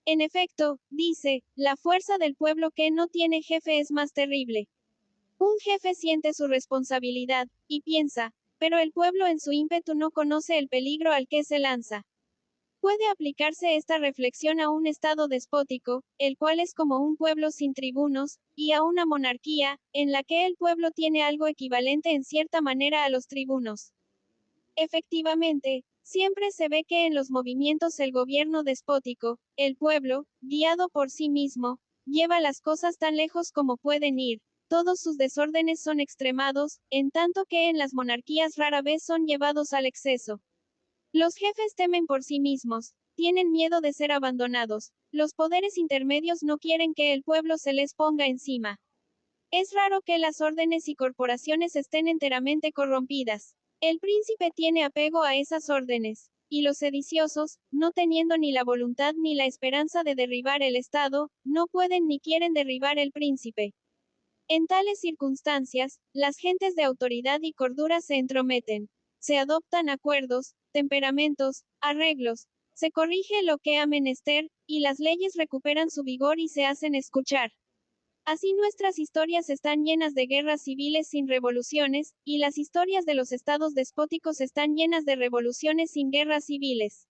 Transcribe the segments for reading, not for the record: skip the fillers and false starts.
En efecto, dice, la fuerza del pueblo que no tiene jefe es más terrible. Un jefe siente su responsabilidad, y piensa, pero el pueblo en su ímpetu no conoce el peligro al que se lanza. Puede aplicarse esta reflexión a un estado despótico, el cual es como un pueblo sin tribunos, y a una monarquía, en la que el pueblo tiene algo equivalente en cierta manera a los tribunos. Efectivamente, siempre se ve que en los movimientos el gobierno despótico, el pueblo, guiado por sí mismo, lleva las cosas tan lejos como pueden ir. Todos sus desórdenes son extremados, en tanto que en las monarquías rara vez son llevados al exceso. Los jefes temen por sí mismos, tienen miedo de ser abandonados. Los poderes intermedios no quieren que el pueblo se les ponga encima. Es raro que las órdenes y corporaciones estén enteramente corrompidas. El príncipe tiene apego a esas órdenes, y los sediciosos, no teniendo ni la voluntad ni la esperanza de derribar el Estado, no pueden ni quieren derribar el príncipe. En tales circunstancias, las gentes de autoridad y cordura se entrometen. Se adoptan acuerdos, temperamentos, arreglos, se corrige lo que ha menester, y las leyes recuperan su vigor y se hacen escuchar. Así nuestras historias están llenas de guerras civiles sin revoluciones, y las historias de los estados despóticos están llenas de revoluciones sin guerras civiles.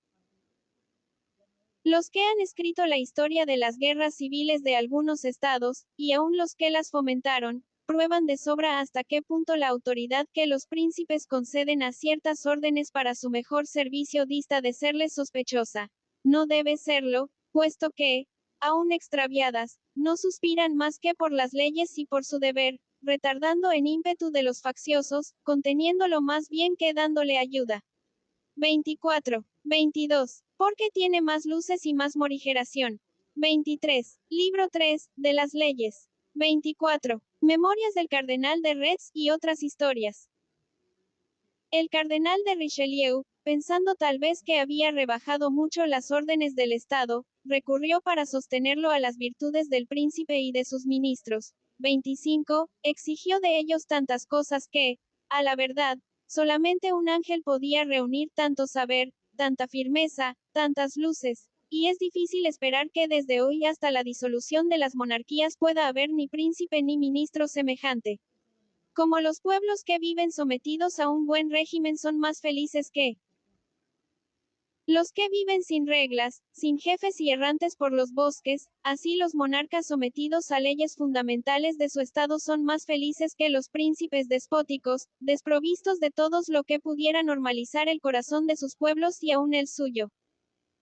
Los que han escrito la historia de las guerras civiles de algunos estados, y aún los que las fomentaron, prueban de sobra hasta qué punto la autoridad que los príncipes conceden a ciertas órdenes para su mejor servicio dista de serles sospechosa. No debe serlo, puesto que, aún extraviadas, no suspiran más que por las leyes y por su deber, retardando en ímpetu de los facciosos, conteniéndolo más bien que dándole ayuda. 24. 22. Porque tiene más luces y más morigeración. 23. Libro 3, de las leyes. 24. Memorias del cardenal de Retz y otras historias. El cardenal de Richelieu, pensando tal vez que había rebajado mucho las órdenes del Estado, recurrió para sostenerlo a las virtudes del príncipe y de sus ministros. 25. Exigió de ellos tantas cosas que, a la verdad, solamente un ángel podía reunir tanto saber, tanta firmeza, tantas luces, y es difícil esperar que desde hoy hasta la disolución de las monarquías pueda haber ni príncipe ni ministro semejante. Como los pueblos que viven sometidos a un buen régimen son más felices que los que viven sin reglas, sin jefes y errantes por los bosques, así los monarcas sometidos a leyes fundamentales de su estado son más felices que los príncipes despóticos, desprovistos de todos lo que pudiera normalizar el corazón de sus pueblos y aún el suyo.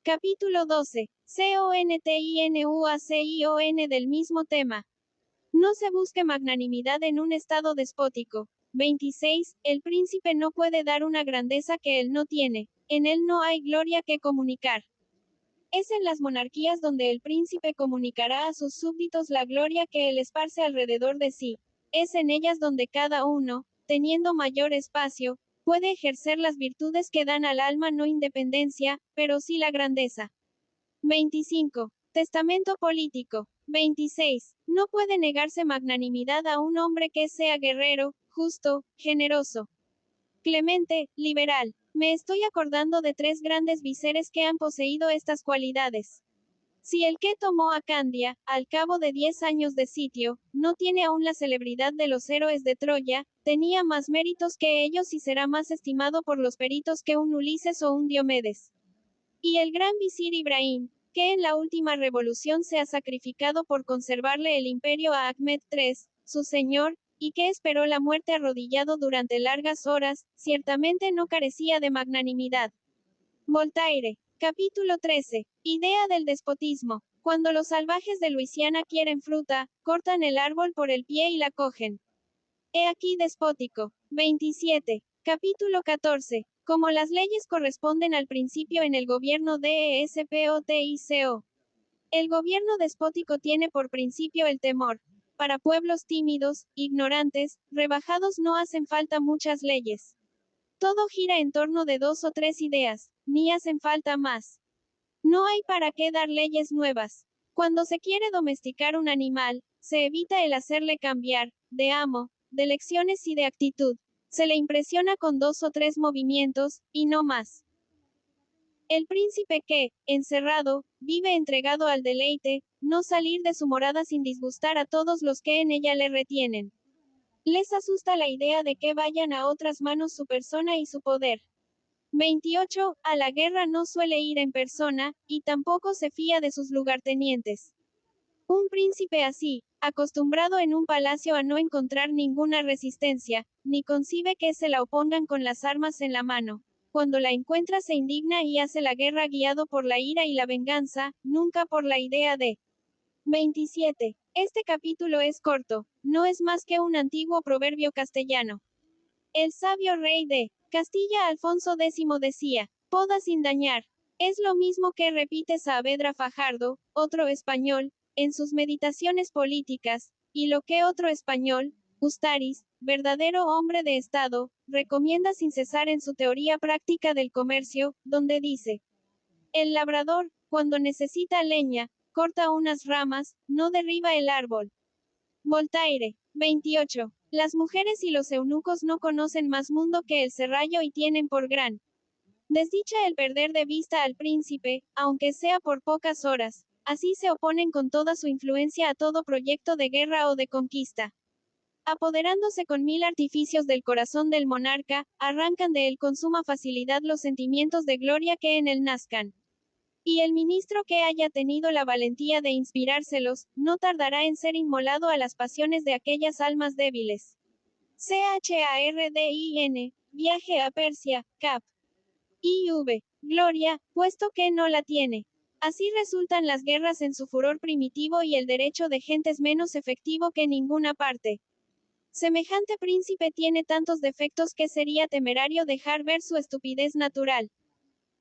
Capítulo 12. CONTINUACION del mismo tema. No se busque magnanimidad en un estado despótico. 26. El príncipe no puede dar una grandeza que él no tiene. En él no hay gloria que comunicar. Es en las monarquías donde el príncipe comunicará a sus súbditos la gloria que él esparce alrededor de sí. Es en ellas donde cada uno, teniendo mayor espacio, puede ejercer las virtudes que dan al alma no independencia, pero sí la grandeza. 25. Testamento político. 26. No puede negarse magnanimidad a un hombre que sea guerrero, justo, generoso, clemente, liberal. Me estoy acordando de tres grandes viseres que han poseído estas cualidades. Si el que tomó a Candia, al cabo de 10 años de sitio, no tiene aún la celebridad de los héroes de Troya, tenía más méritos que ellos y será más estimado por los peritos que un Ulises o un Diomedes. Y el gran visir Ibrahim, que en la última revolución se ha sacrificado por conservarle el imperio a Ahmed III, su señor, y que esperó la muerte arrodillado durante largas horas, ciertamente no carecía de magnanimidad. Voltaire. Capítulo 13. Idea del despotismo. Cuando los salvajes de Luisiana quieren fruta, cortan el árbol por el pie y la cogen. He aquí despótico. 27. Capítulo 14. Como las leyes corresponden al principio en el gobierno DESPOTICO. El gobierno despótico tiene por principio el temor. Para pueblos tímidos, ignorantes, rebajados no hacen falta muchas leyes. Todo gira en torno de 2 o 3 ideas, ni hacen falta más. No hay para qué dar leyes nuevas. Cuando se quiere domesticar un animal, se evita el hacerle cambiar, de amo, de lecciones y de actitud. Se le impresiona con 2 o 3 movimientos, y no más. El príncipe que, encerrado, vive entregado al deleite, no salir de su morada sin disgustar a todos los que en ella le retienen. Les asusta la idea de que vayan a otras manos su persona y su poder. 28. A la guerra no suele ir en persona, y tampoco se fía de sus lugartenientes. Un príncipe así, acostumbrado en un palacio a no encontrar ninguna resistencia, ni concibe que se la opongan con las armas en la mano. Cuando la encuentra se indigna y hace la guerra guiado por la ira y la venganza, nunca por la idea de. 27. Este capítulo es corto, no es más que un antiguo proverbio castellano. El sabio rey de Castilla Alfonso X decía, poda sin dañar. Es lo mismo que repite Saavedra Fajardo, otro español, en sus meditaciones políticas, y lo que otro español, Ustaris, verdadero hombre de Estado, recomienda sin cesar en su teoría práctica del comercio, donde dice, el labrador, cuando necesita leña, corta unas ramas, no derriba el árbol. Voltaire. 28. Las mujeres y los eunucos no conocen más mundo que el serrallo y tienen por gran desdicha el perder de vista al príncipe, aunque sea por pocas horas. Así se oponen con toda su influencia a todo proyecto de guerra o de conquista. Apoderándose con mil artificios del corazón del monarca, arrancan de él con suma facilidad los sentimientos de gloria que en él nazcan. Y el ministro que haya tenido la valentía de inspirárselos, no tardará en ser inmolado a las pasiones de aquellas almas débiles. Chardin, Viaje a Persia, Cap. IV. Gloria, puesto que no la tiene. Así resultan las guerras en su furor primitivo y el derecho de gentes menos efectivo que ninguna parte. Semejante príncipe tiene tantos defectos que sería temerario dejar ver su estupidez natural.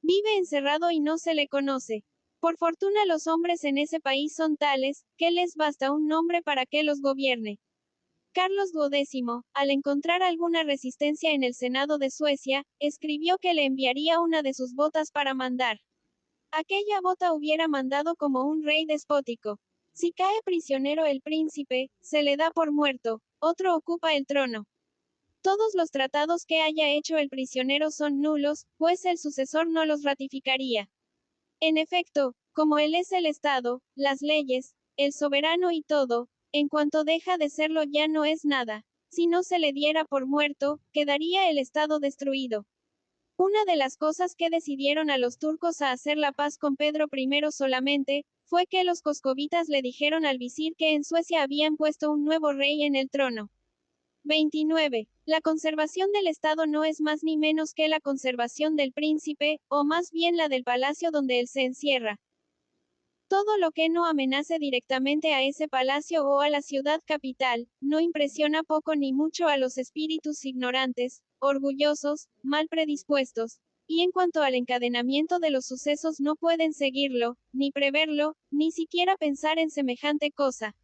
Vive encerrado y no se le conoce. Por fortuna los hombres en ese país son tales, que les basta un nombre para que los gobierne. Carlos XII, al encontrar alguna resistencia en el Senado de Suecia, escribió que le enviaría una de sus botas para mandar. Aquella bota hubiera mandado como un rey despótico. Si cae prisionero el príncipe, se le da por muerto, otro ocupa el trono. Todos los tratados que haya hecho el prisionero son nulos, pues el sucesor no los ratificaría. En efecto, como él es el Estado, las leyes, el soberano y todo, en cuanto deja de serlo ya no es nada. Si no se le diera por muerto, quedaría el Estado destruido. Una de las cosas que decidieron a los turcos a hacer la paz con Pedro I solamente, fue que los coscovitas le dijeron al visir que en Suecia habían puesto un nuevo rey en el trono. 29. La conservación del Estado no es más ni menos que la conservación del príncipe, o más bien la del palacio donde él se encierra. Todo lo que no amenace directamente a ese palacio o a la ciudad capital, no impresiona poco ni mucho a los espíritus ignorantes, orgullosos, mal predispuestos, y en cuanto al encadenamiento de los sucesos no pueden seguirlo, ni preverlo, ni siquiera pensar en semejante cosa.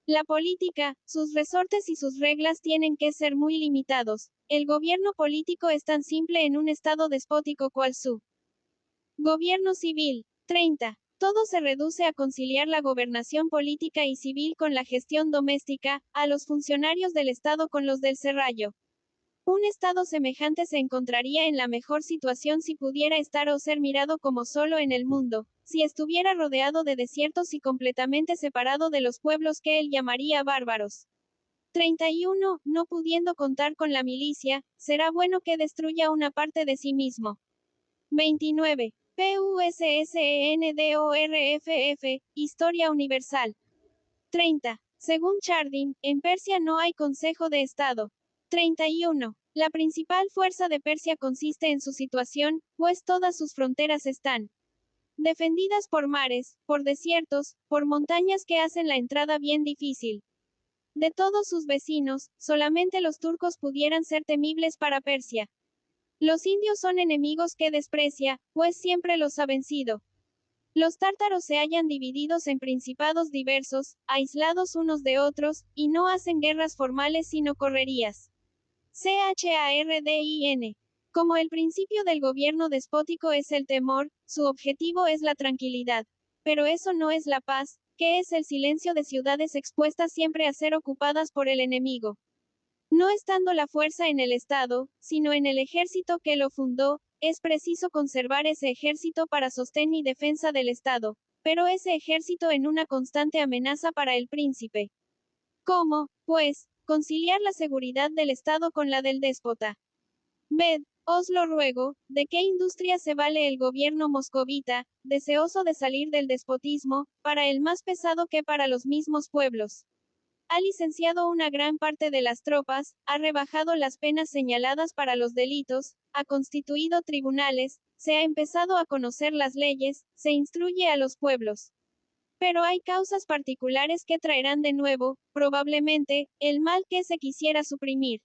La política, sus resortes y sus reglas tienen que ser muy limitados. El gobierno político es tan simple en un estado despótico cual su gobierno civil. 30. Todo se reduce a conciliar la gobernación política y civil con la gestión doméstica, a los funcionarios del Estado con los del serrallo. Un Estado semejante se encontraría en la mejor situación si pudiera estar o ser mirado como solo en el mundo, si estuviera rodeado de desiertos y completamente separado de los pueblos que él llamaría bárbaros. 31. No pudiendo contar con la milicia, será bueno que destruya una parte de sí mismo. 29. PUSSENDORFF, Historia Universal. 30. Según Chardin, en Persia no hay Consejo de Estado. 31. La principal fuerza de Persia consiste en su situación, pues todas sus fronteras están defendidas por mares, por desiertos, por montañas que hacen la entrada bien difícil. De todos sus vecinos, solamente los turcos pudieran ser temibles para Persia. Los indios son enemigos que desprecia, pues siempre los ha vencido. Los tártaros se hallan divididos en principados diversos, aislados unos de otros, y no hacen guerras formales sino correrías. Chardin. Como el principio del gobierno despótico es el temor, su objetivo es la tranquilidad. Pero eso no es la paz, que es el silencio de ciudades expuestas siempre a ser ocupadas por el enemigo. No estando la fuerza en el Estado, sino en el ejército que lo fundó, es preciso conservar ese ejército para sostén y defensa del Estado, pero ese ejército en una constante amenaza para el príncipe. ¿Cómo, pues, conciliar la seguridad del Estado con la del déspota? Ved, os lo ruego, de qué industria se vale el gobierno moscovita, deseoso de salir del despotismo, para el más pesado que para los mismos pueblos. Ha licenciado una gran parte de las tropas, ha rebajado las penas señaladas para los delitos, ha constituido tribunales, se ha empezado a conocer las leyes, se instruye a los pueblos. Pero hay causas particulares que traerán de nuevo, probablemente, el mal que se quisiera suprimir.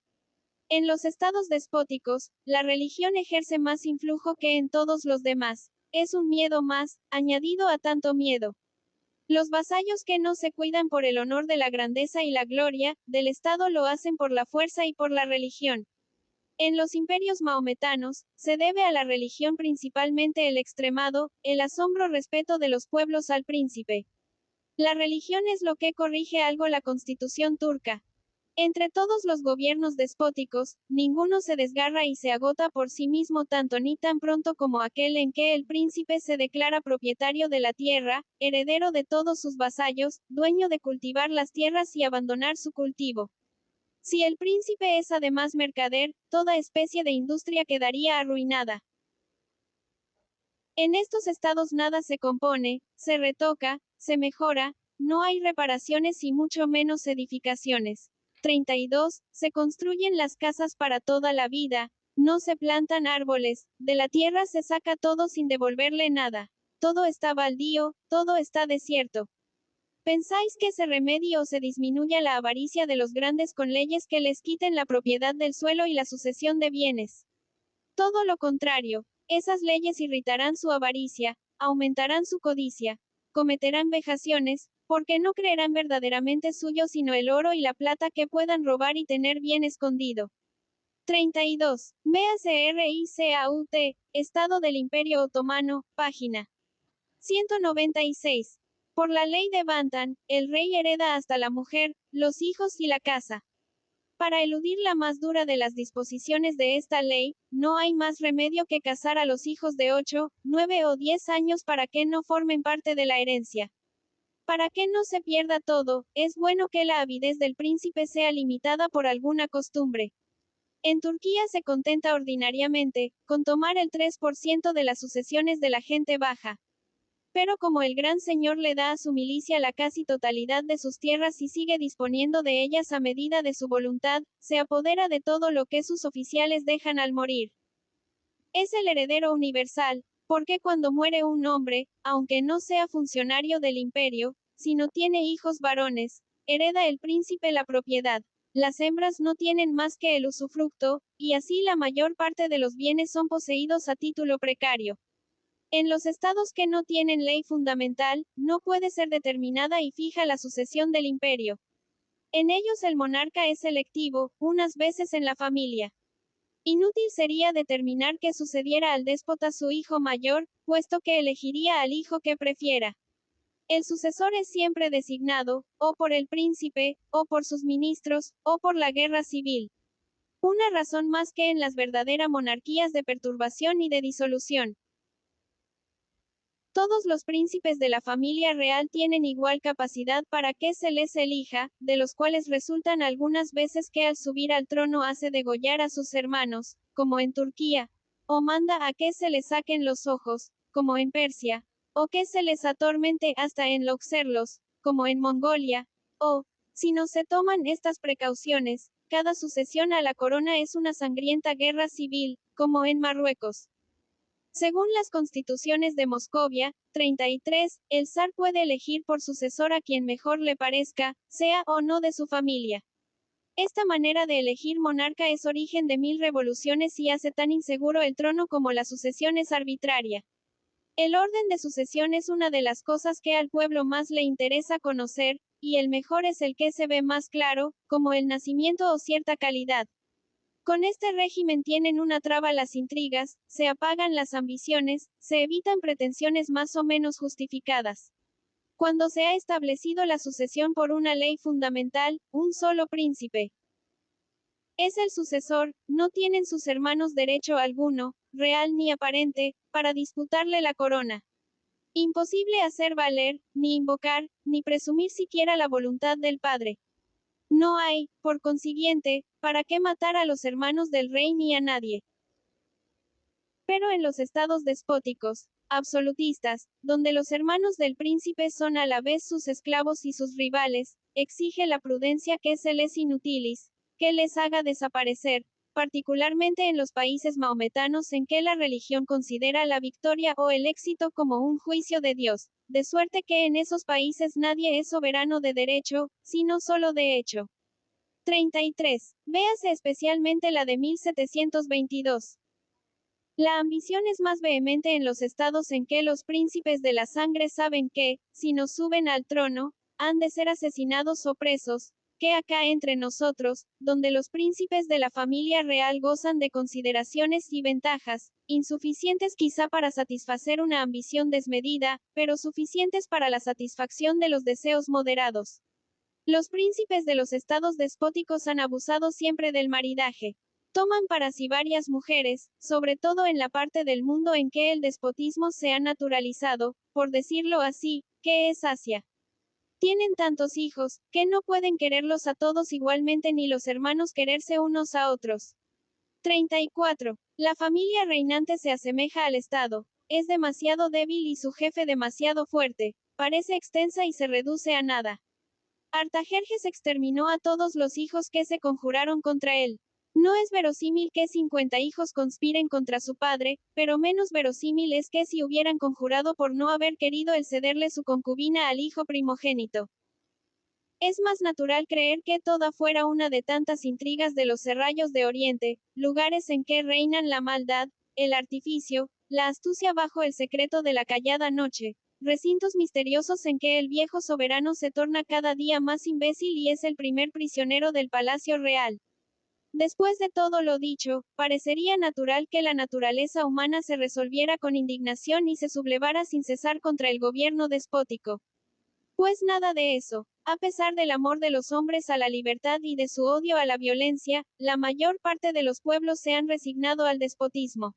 En los estados despóticos, la religión ejerce más influjo que en todos los demás. Es un miedo más, añadido a tanto miedo. Los vasallos que no se cuidan por el honor de la grandeza y la gloria del Estado lo hacen por la fuerza y por la religión. En los imperios mahometanos, se debe a la religión principalmente el extremado, el asombro respeto de los pueblos al príncipe. La religión es lo que corrige algo la constitución turca. Entre todos los gobiernos despóticos, ninguno se desgarra y se agota por sí mismo tanto ni tan pronto como aquel en que el príncipe se declara propietario de la tierra, heredero de todos sus vasallos, dueño de cultivar las tierras y abandonar su cultivo. Si el príncipe es además mercader, toda especie de industria quedaría arruinada. En estos estados nada se compone, se retoca, se mejora, no hay reparaciones y mucho menos edificaciones. 32. Se construyen las casas para toda la vida, no se plantan árboles, de la tierra se saca todo sin devolverle nada. Todo está baldío, todo está desierto. ¿Pensáis que se remedie o se disminuya la avaricia de los grandes con leyes que les quiten la propiedad del suelo y la sucesión de bienes? Todo lo contrario, esas leyes irritarán su avaricia, aumentarán su codicia, cometerán vejaciones, porque no creerán verdaderamente suyo sino el oro y la plata que puedan robar y tener bien escondido. 32. Véase RICAUT, Estado del Imperio Otomano, página 196. Por la ley de Bantan, el rey hereda hasta la mujer, los hijos y la casa. Para eludir la más dura de las disposiciones de esta ley, no hay más remedio que casar a los hijos de 8, 9 o 10 años para que no formen parte de la herencia. Para que no se pierda todo, es bueno que la avidez del príncipe sea limitada por alguna costumbre. En Turquía se contenta ordinariamente, con tomar el 3% de las sucesiones de la gente baja. Pero como el gran señor le da a su milicia la casi totalidad de sus tierras y sigue disponiendo de ellas a medida de su voluntad, se apodera de todo lo que sus oficiales dejan al morir. Es el heredero universal, porque cuando muere un hombre, aunque no sea funcionario del imperio, si no tiene hijos varones, hereda el príncipe la propiedad. Las hembras no tienen más que el usufructo, y así la mayor parte de los bienes son poseídos a título precario. En los estados que no tienen ley fundamental, no puede ser determinada y fija la sucesión del imperio. En ellos el monarca es selectivo, unas veces en la familia. Inútil sería determinar que sucediera al déspota su hijo mayor, puesto que elegiría al hijo que prefiera. El sucesor es siempre designado, o por el príncipe, o por sus ministros, o por la guerra civil. Una razón más que en las verdaderas monarquías de perturbación y de disolución. Todos los príncipes de la familia real tienen igual capacidad para que se les elija, de los cuales resultan algunas veces que al subir al trono hace degollar a sus hermanos, como en Turquía, o manda a que se les saquen los ojos, como en Persia, o que se les atormente hasta enloquecerlos, como en Mongolia, o, si no se toman estas precauciones, cada sucesión a la corona es una sangrienta guerra civil, como en Marruecos. Según las constituciones de Moscovia, 33, el zar puede elegir por sucesor a quien mejor le parezca, sea o no de su familia. Esta manera de elegir monarca es origen de 1000 revoluciones y hace tan inseguro el trono como la sucesión es arbitraria. El orden de sucesión es una de las cosas que al pueblo más le interesa conocer, y el mejor es el que se ve más claro, como el nacimiento o cierta calidad. Con este régimen tienen una traba las intrigas, se apagan las ambiciones, se evitan pretensiones más o menos justificadas. Cuando se ha establecido la sucesión por una ley fundamental, un solo príncipe Es el sucesor, no tienen sus hermanos derecho alguno, real ni aparente, para disputarle la corona. Imposible hacer valer, ni invocar, ni presumir siquiera la voluntad del padre. No hay, por consiguiente, para qué matar a los hermanos del rey ni a nadie. Pero en los estados despóticos, absolutistas, donde los hermanos del príncipe son a la vez sus esclavos y sus rivales, exige la prudencia que se les inutilis, que les haga desaparecer, particularmente en los países mahometanos en que la religión considera la victoria o el éxito como un juicio de Dios, de suerte que en esos países nadie es soberano de derecho, sino solo de hecho. 33. Véase especialmente la de 1722. La ambición es más vehemente en los estados en que los príncipes de la sangre saben que, si no suben al trono, han de ser asesinados o presos, que acá entre nosotros, donde los príncipes de la familia real gozan de consideraciones y ventajas, insuficientes quizá para satisfacer una ambición desmedida, pero suficientes para la satisfacción de los deseos moderados. Los príncipes de los estados despóticos han abusado siempre del maridaje. Toman para sí varias mujeres, sobre todo en la parte del mundo en que el despotismo se ha naturalizado, por decirlo así, que es Asia. Tienen tantos hijos, que no pueden quererlos a todos igualmente ni los hermanos quererse unos a otros. 34. La familia reinante se asemeja al Estado. Es demasiado débil y su jefe demasiado fuerte. Parece extensa y se reduce a nada. Artajerjes exterminó a todos los hijos que se conjuraron contra él. No es verosímil que 50 hijos conspiren contra su padre, pero menos verosímil es que si hubieran conjurado por no haber querido el cederle su concubina al hijo primogénito. Es más natural creer que toda fuera una de tantas intrigas de los serrallos de Oriente, lugares en que reinan la maldad, el artificio, la astucia bajo el secreto de la callada noche, recintos misteriosos en que el viejo soberano se torna cada día más imbécil y es el primer prisionero del palacio real. Después de todo lo dicho, parecería natural que la naturaleza humana se resolviera con indignación y se sublevara sin cesar contra el gobierno despótico. Pues nada de eso. A pesar del amor de los hombres a la libertad y de su odio a la violencia, la mayor parte de los pueblos se han resignado al despotismo.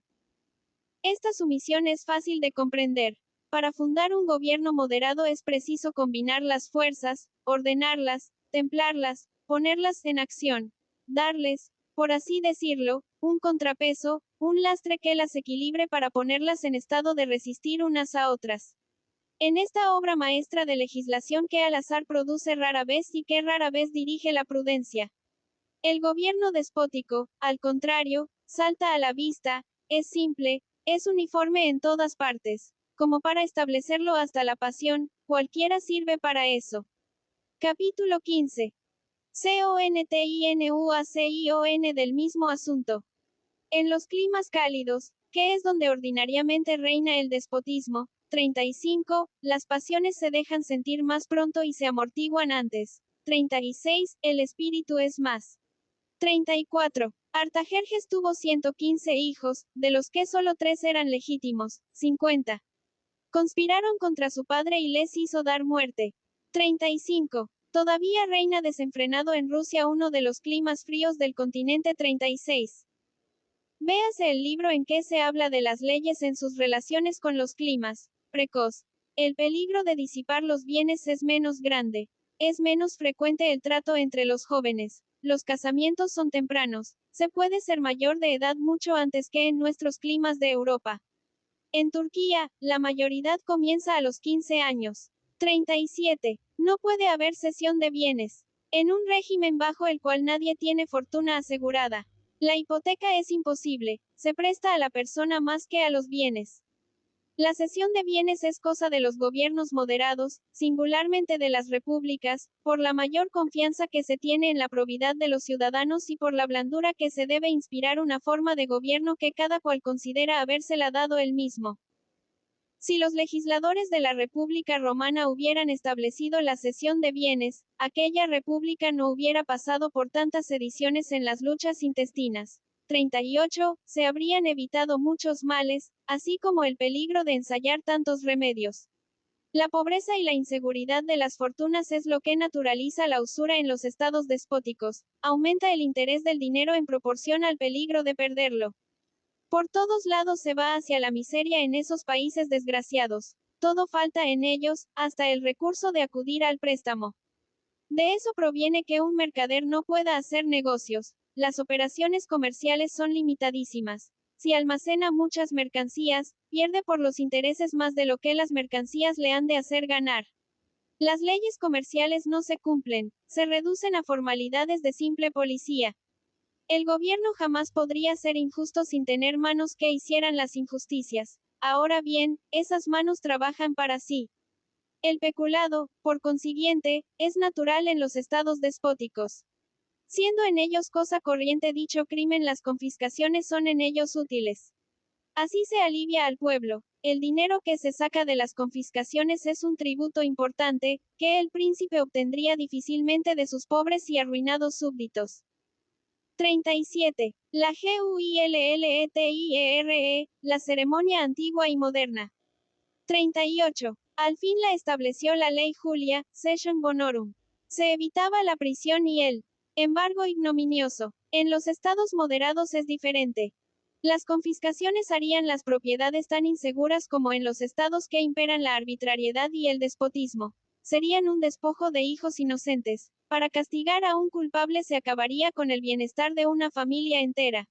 Esta sumisión es fácil de comprender. Para fundar un gobierno moderado es preciso combinar las fuerzas, ordenarlas, templarlas, ponerlas en acción, darles, por así decirlo, un contrapeso, un lastre que las equilibre para ponerlas en estado de resistir unas a otras. En esta obra maestra de legislación que al azar produce rara vez y que rara vez dirige la prudencia. El gobierno despótico, al contrario, salta a la vista, es simple, es uniforme en todas partes. Como para establecerlo hasta la pasión, cualquiera sirve para eso. Capítulo 15. Continuación del mismo asunto. En los climas cálidos, que es donde ordinariamente reina el despotismo, 35, las pasiones se dejan sentir más pronto y se amortiguan antes. 36, el espíritu es más. 34. Artajerjes tuvo 115 hijos, de los que solo 3 eran legítimos. 50. Conspiraron contra su padre y les hizo dar muerte. 35. Todavía reina desenfrenado en Rusia uno de los climas fríos del continente. 36. Véase el libro en que se habla de las leyes en sus relaciones con los climas. Precoz. El peligro de disipar los bienes es menos grande. Es menos frecuente el trato entre los jóvenes. Los casamientos son tempranos. Se puede ser mayor de edad mucho antes que en nuestros climas de Europa. En Turquía, la mayoridad comienza a los 15 años. 37. No puede haber cesión de bienes. En un régimen bajo el cual nadie tiene fortuna asegurada. La hipoteca es imposible, se presta a la persona más que a los bienes. La cesión de bienes es cosa de los gobiernos moderados, singularmente de las repúblicas, por la mayor confianza que se tiene en la probidad de los ciudadanos y por la blandura que se debe inspirar una forma de gobierno que cada cual considera habérsela dado él mismo. Si los legisladores de la República Romana hubieran establecido la cesión de bienes, aquella república no hubiera pasado por tantas sediciones en las luchas intestinas. 38. Se habrían evitado muchos males, así como el peligro de ensayar tantos remedios. La pobreza y la inseguridad de las fortunas es lo que naturaliza la usura en los estados despóticos, aumenta el interés del dinero en proporción al peligro de perderlo. Por todos lados se va hacia la miseria en esos países desgraciados. Todo falta en ellos, hasta el recurso de acudir al préstamo. De eso proviene que un mercader no pueda hacer negocios. Las operaciones comerciales son limitadísimas. Si almacena muchas mercancías, pierde por los intereses más de lo que las mercancías le han de hacer ganar. Las leyes comerciales no se cumplen, se reducen a formalidades de simple policía. El gobierno jamás podría ser injusto sin tener manos que hicieran las injusticias. Ahora bien, esas manos trabajan para sí. El peculado, por consiguiente, es natural en los estados despóticos. Siendo en ellos cosa corriente dicho crimen, las confiscaciones son en ellos útiles. Así se alivia al pueblo. El dinero que se saca de las confiscaciones es un tributo importante, que el príncipe obtendría difícilmente de sus pobres y arruinados súbditos. 37. La GUILLETIERE, la ceremonia antigua y moderna. 38. Al fin la estableció la ley Julia, Session Bonorum. Se evitaba la prisión y el embargo ignominioso. En los estados moderados es diferente. Las confiscaciones harían las propiedades tan inseguras como en los estados que imperan la arbitrariedad y el despotismo. Serían un despojo de hijos inocentes. Para castigar a un culpable se acabaría con el bienestar de una familia entera.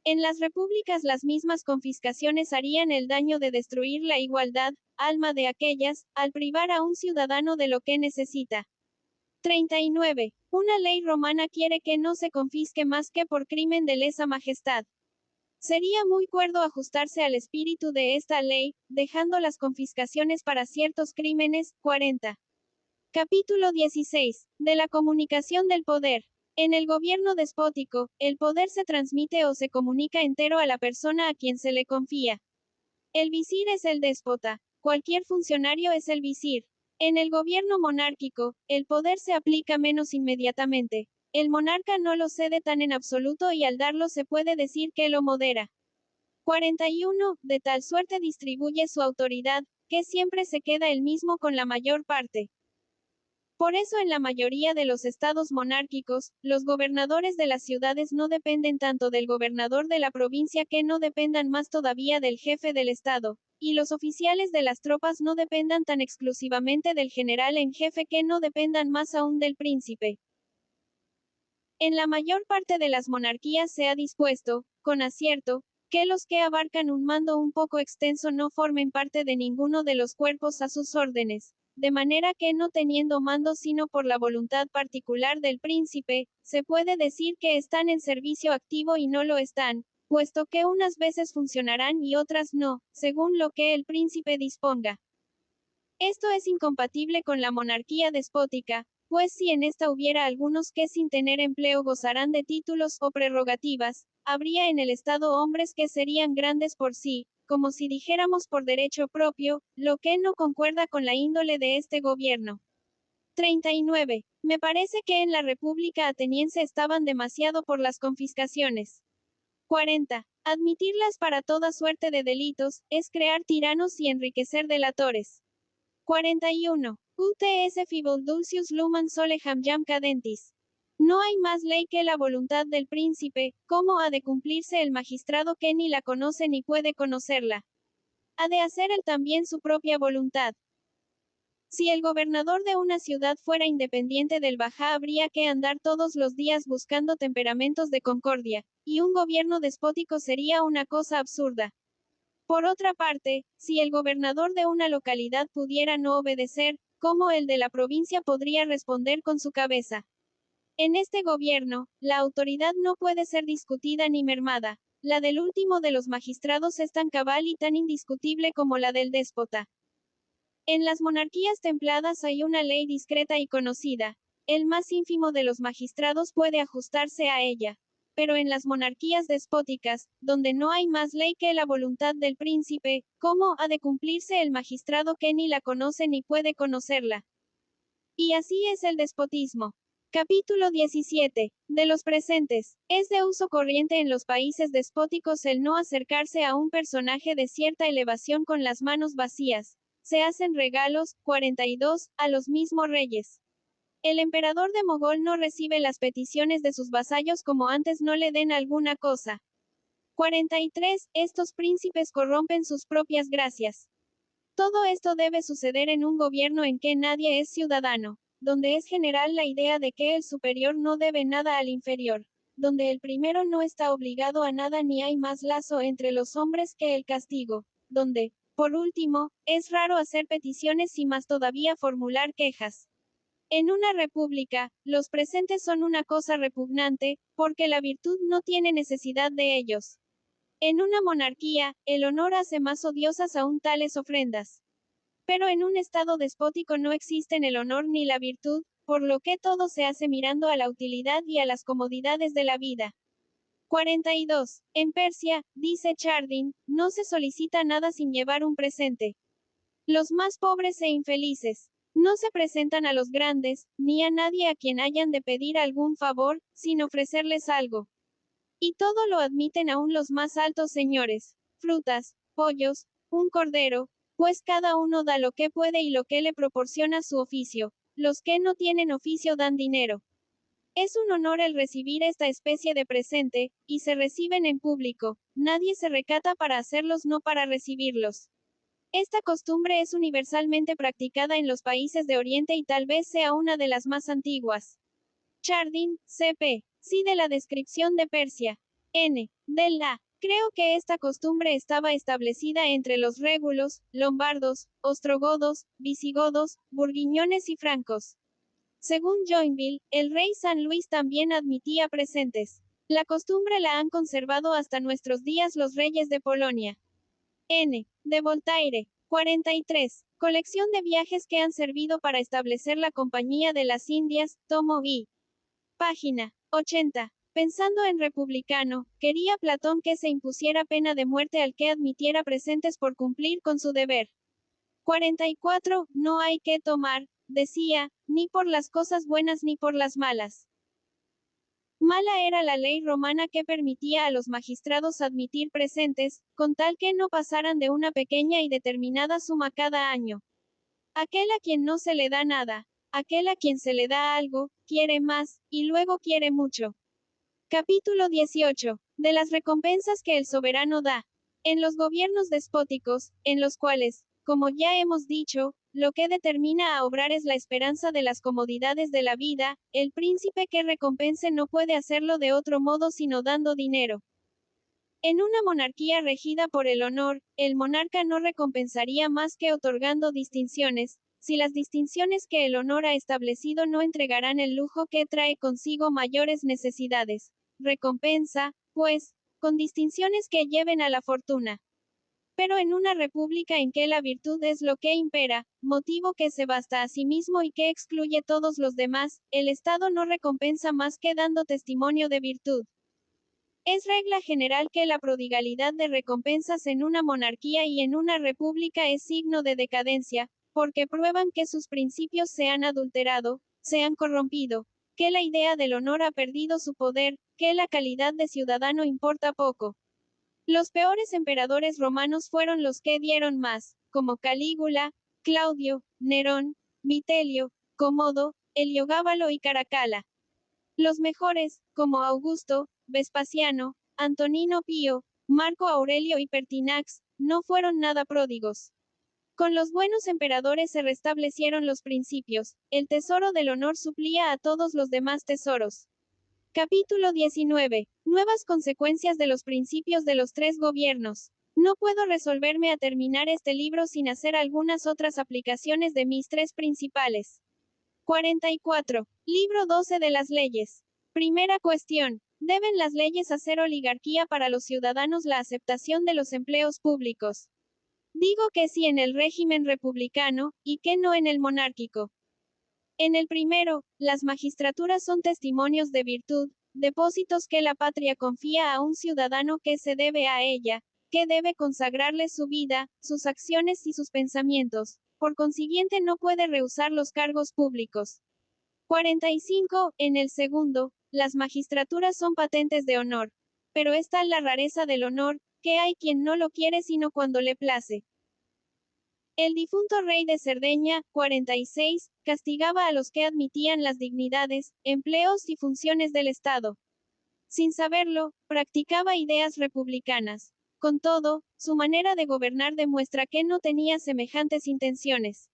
En las repúblicas las mismas confiscaciones harían el daño de destruir la igualdad, alma de aquellas, al privar a un ciudadano de lo que necesita. 39. Una ley romana quiere que no se confisque más que por crimen de lesa majestad. Sería muy cuerdo ajustarse al espíritu de esta ley, dejando las confiscaciones para ciertos crímenes. 40. Capítulo 16. De la comunicación del poder. En el gobierno despótico, el poder se transmite o se comunica entero a la persona a quien se le confía. El visir es el déspota. Cualquier funcionario es el visir. En el gobierno monárquico, el poder se aplica menos inmediatamente. El monarca no lo cede tan en absoluto y al darlo se puede decir que lo modera. 41. De tal suerte distribuye su autoridad, que siempre se queda el mismo con la mayor parte. Por eso en la mayoría de los estados monárquicos, los gobernadores de las ciudades no dependen tanto del gobernador de la provincia que no dependan más todavía del jefe del estado, y los oficiales de las tropas no dependan tan exclusivamente del general en jefe que no dependan más aún del príncipe. En la mayor parte de las monarquías se ha dispuesto, con acierto, que los que abarcan un mando un poco extenso no formen parte de ninguno de los cuerpos a sus órdenes, de manera que no teniendo mando sino por la voluntad particular del príncipe, se puede decir que están en servicio activo y no lo están, puesto que unas veces funcionarán y otras no, según lo que el príncipe disponga. Esto es incompatible con la monarquía despótica, pues si en esta hubiera algunos que sin tener empleo gozarán de títulos o prerrogativas, habría en el Estado hombres que serían grandes por sí, como si dijéramos por derecho propio, lo que no concuerda con la índole de este gobierno. 39. Me parece que en la República ateniense estaban demasiado por las confiscaciones. 40. Admitirlas para toda suerte de delitos, es crear tiranos y enriquecer delatores. 41. UTS Fibulducius Luman Soleham Jam Cadentis. No hay más ley que la voluntad del príncipe, ¿cómo ha de cumplirse el magistrado que ni la conoce ni puede conocerla? Ha de hacer él también su propia voluntad. Si el gobernador de una ciudad fuera independiente del Bajá habría que andar todos los días buscando temperamentos de concordia, y un gobierno despótico sería una cosa absurda. Por otra parte, si el gobernador de una localidad pudiera no obedecer, ¿cómo el de la provincia podría responder con su cabeza? En este gobierno, la autoridad no puede ser discutida ni mermada. La del último de los magistrados es tan cabal y tan indiscutible como la del déspota. En las monarquías templadas hay una ley discreta y conocida. El más ínfimo de los magistrados puede ajustarse a ella. Pero en las monarquías despóticas, donde no hay más ley que la voluntad del príncipe, ¿cómo ha de cumplirse el magistrado que ni la conoce ni puede conocerla? Y así es el despotismo. Capítulo 17. De los presentes. Es de uso corriente en los países despóticos el no acercarse a un personaje de cierta elevación con las manos vacías, se hacen regalos, 42, a los mismos reyes. El emperador de Mogol no recibe las peticiones de sus vasallos como antes no le den alguna cosa. 43. Estos príncipes corrompen sus propias gracias. Todo esto debe suceder en un gobierno en que nadie es ciudadano, donde es general la idea de que el superior no debe nada al inferior, donde el primero no está obligado a nada ni hay más lazo entre los hombres que el castigo, donde, por último, es raro hacer peticiones y más todavía formular quejas. En una república, los presentes son una cosa repugnante, porque la virtud no tiene necesidad de ellos. En una monarquía, el honor hace más odiosas aún tales ofrendas. Pero en un estado despótico no existen el honor ni la virtud, por lo que todo se hace mirando a la utilidad y a las comodidades de la vida. 42. En Persia, dice Chardin, no se solicita nada sin llevar un presente. Los más pobres e infelices no se presentan a los grandes, ni a nadie a quien hayan de pedir algún favor, sin ofrecerles algo. Y todo lo admiten aún los más altos señores, frutas, pollos, un cordero, pues cada uno da lo que puede y lo que le proporciona su oficio. Los que no tienen oficio dan dinero. Es un honor el recibir esta especie de presente, y se reciben en público, nadie se recata para hacerlos no para recibirlos. Esta costumbre es universalmente practicada en los países de Oriente y tal vez sea una de las más antiguas. Chardin, C.P. Sí de la descripción de Persia. N. De la. Creo que esta costumbre estaba establecida entre los régulos, lombardos, ostrogodos, visigodos, burguiñones y francos. Según Joinville, el rey San Luis también admitía presentes. La costumbre la han conservado hasta nuestros días los reyes de Polonia. N. De Voltaire. 43. Colección de viajes que han servido para establecer la Compañía de las Indias, tomo I. Página 80. Pensando en republicano, quería Platón que se impusiera pena de muerte al que admitiera presentes por cumplir con su deber. 44. No hay que tomar, decía, ni por las cosas buenas ni por las malas. Mala era la ley romana que permitía a los magistrados admitir presentes, con tal que no pasaran de una pequeña y determinada suma cada año. Aquel a quien no se le da nada, aquel a quien se le da algo, quiere más, y luego quiere mucho. Capítulo 18. De las recompensas que el soberano da. En los gobiernos despóticos, en los cuales, como ya hemos dicho, lo que determina a obrar es la esperanza de las comodidades de la vida, el príncipe que recompense no puede hacerlo de otro modo sino dando dinero. En una monarquía regida por el honor, el monarca no recompensaría más que otorgando distinciones, si las distinciones que el honor ha establecido no entregarán el lujo que trae consigo mayores necesidades. Recompensa, pues, con distinciones que lleven a la fortuna. Pero en una república en que la virtud es lo que impera, motivo que se basta a sí mismo y que excluye todos los demás, el Estado no recompensa más que dando testimonio de virtud. Es regla general que la prodigalidad de recompensas en una monarquía y en una república es signo de decadencia, porque prueban que sus principios se han adulterado, se han corrompido, que la idea del honor ha perdido su poder, que la calidad de ciudadano importa poco. Los peores emperadores romanos fueron los que dieron más, como Calígula, Claudio, Nerón, Vitelio, Comodo, Heliogábalo y Caracalla. Los mejores, como Augusto, Vespasiano, Antonino Pío, Marco Aurelio y Pertinax, no fueron nada pródigos. Con los buenos emperadores se restablecieron los principios, el tesoro del honor suplía a todos los demás tesoros. Capítulo 19. Nuevas consecuencias de los principios de los tres gobiernos. No puedo resolverme a terminar este libro sin hacer algunas otras aplicaciones de mis tres principales. 44. Libro 12 de las leyes. Primera cuestión. ¿Deben las leyes hacer oligarquía para los ciudadanos la aceptación de los empleos públicos? Digo que sí en el régimen republicano, y que no en el monárquico. En el primero, las magistraturas son testimonios de virtud, depósitos que la patria confía a un ciudadano que se debe a ella, que debe consagrarle su vida, sus acciones y sus pensamientos, por consiguiente no puede rehusar los cargos públicos. 45. En el segundo, las magistraturas son patentes de honor. Pero es tal la rareza del honor, que hay quien no lo quiere sino cuando le place. El difunto rey de Cerdeña, 46, castigaba a los que admitían las dignidades, empleos y funciones del Estado. Sin saberlo, practicaba ideas republicanas. Con todo, su manera de gobernar demuestra que no tenía semejantes intenciones.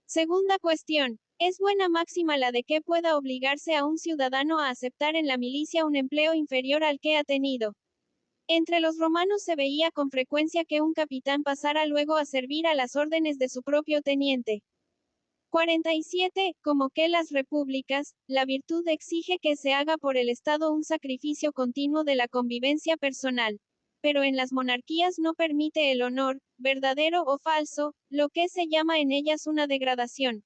Segunda cuestión. ¿Es buena máxima la de que pueda obligarse a un ciudadano a aceptar en la milicia un empleo inferior al que ha tenido? Entre los romanos se veía con frecuencia que un capitán pasara luego a servir a las órdenes de su propio teniente. 47. Como que las repúblicas, la virtud exige que se haga por el Estado un sacrificio continuo de la convivencia personal. Pero en las monarquías no permite el honor, verdadero o falso, lo que se llama en ellas una degradación.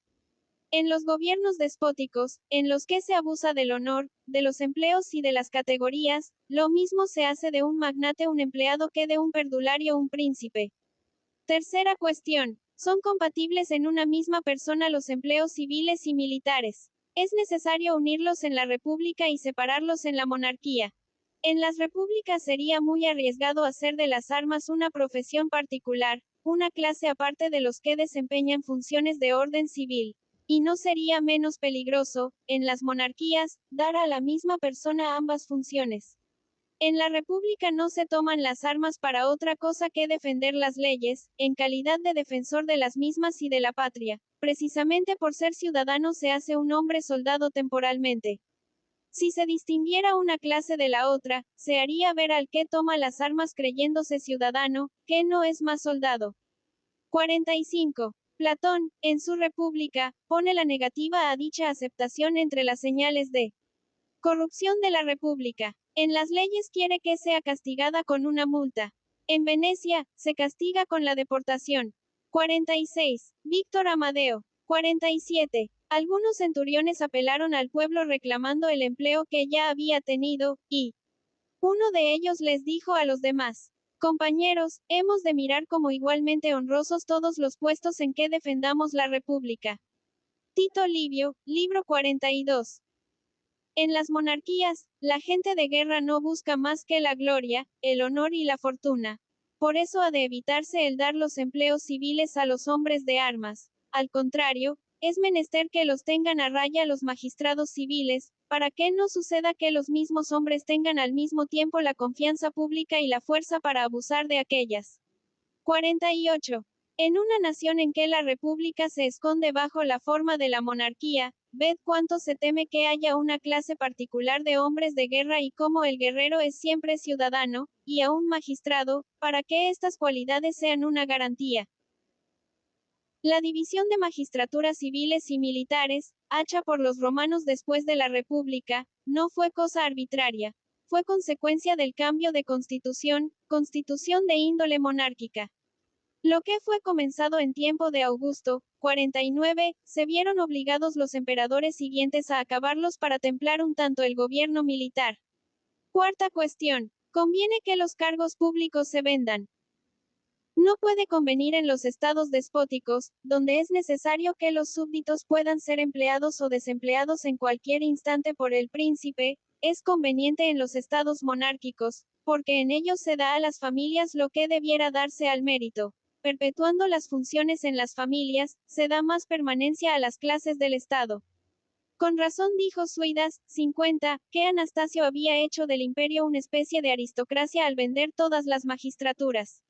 En los gobiernos despóticos, en los que se abusa del honor, de los empleos y de las categorías, lo mismo se hace de un magnate un empleado que de un perdulario un príncipe. Tercera cuestión. ¿Son compatibles en una misma persona los empleos civiles y militares? ¿Es necesario unirlos en la república y separarlos en la monarquía? En las repúblicas sería muy arriesgado hacer de las armas una profesión particular, una clase aparte de los que desempeñan funciones de orden civil. Y no sería menos peligroso, en las monarquías, dar a la misma persona ambas funciones. En la República no se toman las armas para otra cosa que defender las leyes, en calidad de defensor de las mismas y de la patria. Precisamente por ser ciudadano se hace un hombre soldado temporalmente. Si se distinguiera una clase de la otra, se haría ver al que toma las armas creyéndose ciudadano, que no es más soldado. 45. Platón, en su República, pone la negativa a dicha aceptación entre las señales de corrupción de la República. En las leyes quiere que sea castigada con una multa. En Venecia, se castiga con la deportación. 46. Víctor Amadeo. 47. Algunos centuriones apelaron al pueblo reclamando el empleo que ya había tenido, y uno de ellos les dijo a los demás: compañeros, hemos de mirar como igualmente honrosos todos los puestos en que defendamos la República. Tito Livio, libro 42. En las monarquías, la gente de guerra no busca más que la gloria, el honor y la fortuna. Por eso ha de evitarse el dar los empleos civiles a los hombres de armas. Al contrario, es menester que los tengan a raya los magistrados civiles, para que no suceda que los mismos hombres tengan al mismo tiempo la confianza pública y la fuerza para abusar de aquellas. 48. En una nación en que la república se esconde bajo la forma de la monarquía, ved cuánto se teme que haya una clase particular de hombres de guerra y cómo el guerrero es siempre ciudadano, y aún magistrado, para que estas cualidades sean una garantía. La división de magistraturas civiles y militares, hecha por los romanos después de la república, no fue cosa arbitraria. Fue consecuencia del cambio de constitución de índole monárquica. Lo que fue comenzado en tiempo de Augusto, 49, se vieron obligados los emperadores siguientes a acabarlos para templar un tanto el gobierno militar. Cuarta cuestión. Conviene que los cargos públicos se vendan. No puede convenir en los estados despóticos, donde es necesario que los súbditos puedan ser empleados o desempleados en cualquier instante por el príncipe, es conveniente en los estados monárquicos, porque en ellos se da a las familias lo que debiera darse al mérito. Perpetuando las funciones en las familias, se da más permanencia a las clases del Estado. Con razón dijo Suidas, 50, que Anastasio había hecho del imperio una especie de aristocracia al vender todas las magistraturas.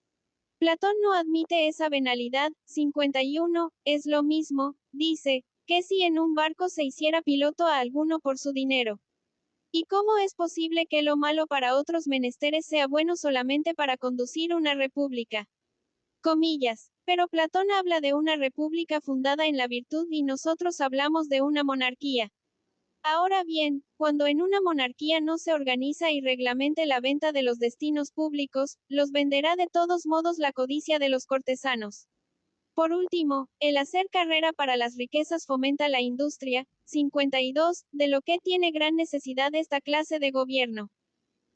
Platón no admite esa venalidad. 51, es lo mismo, dice, que si en un barco se hiciera piloto a alguno por su dinero. ¿Y cómo es posible que lo malo para otros menesteres sea bueno solamente para conducir una república? Comillas. Pero Platón habla de una república fundada en la virtud y nosotros hablamos de una monarquía. Ahora bien, cuando en una monarquía no se organiza y reglamente la venta de los destinos públicos, los venderá de todos modos la codicia de los cortesanos. Por último, el hacer carrera para las riquezas fomenta la industria. 52, de lo que tiene gran necesidad esta clase de gobierno.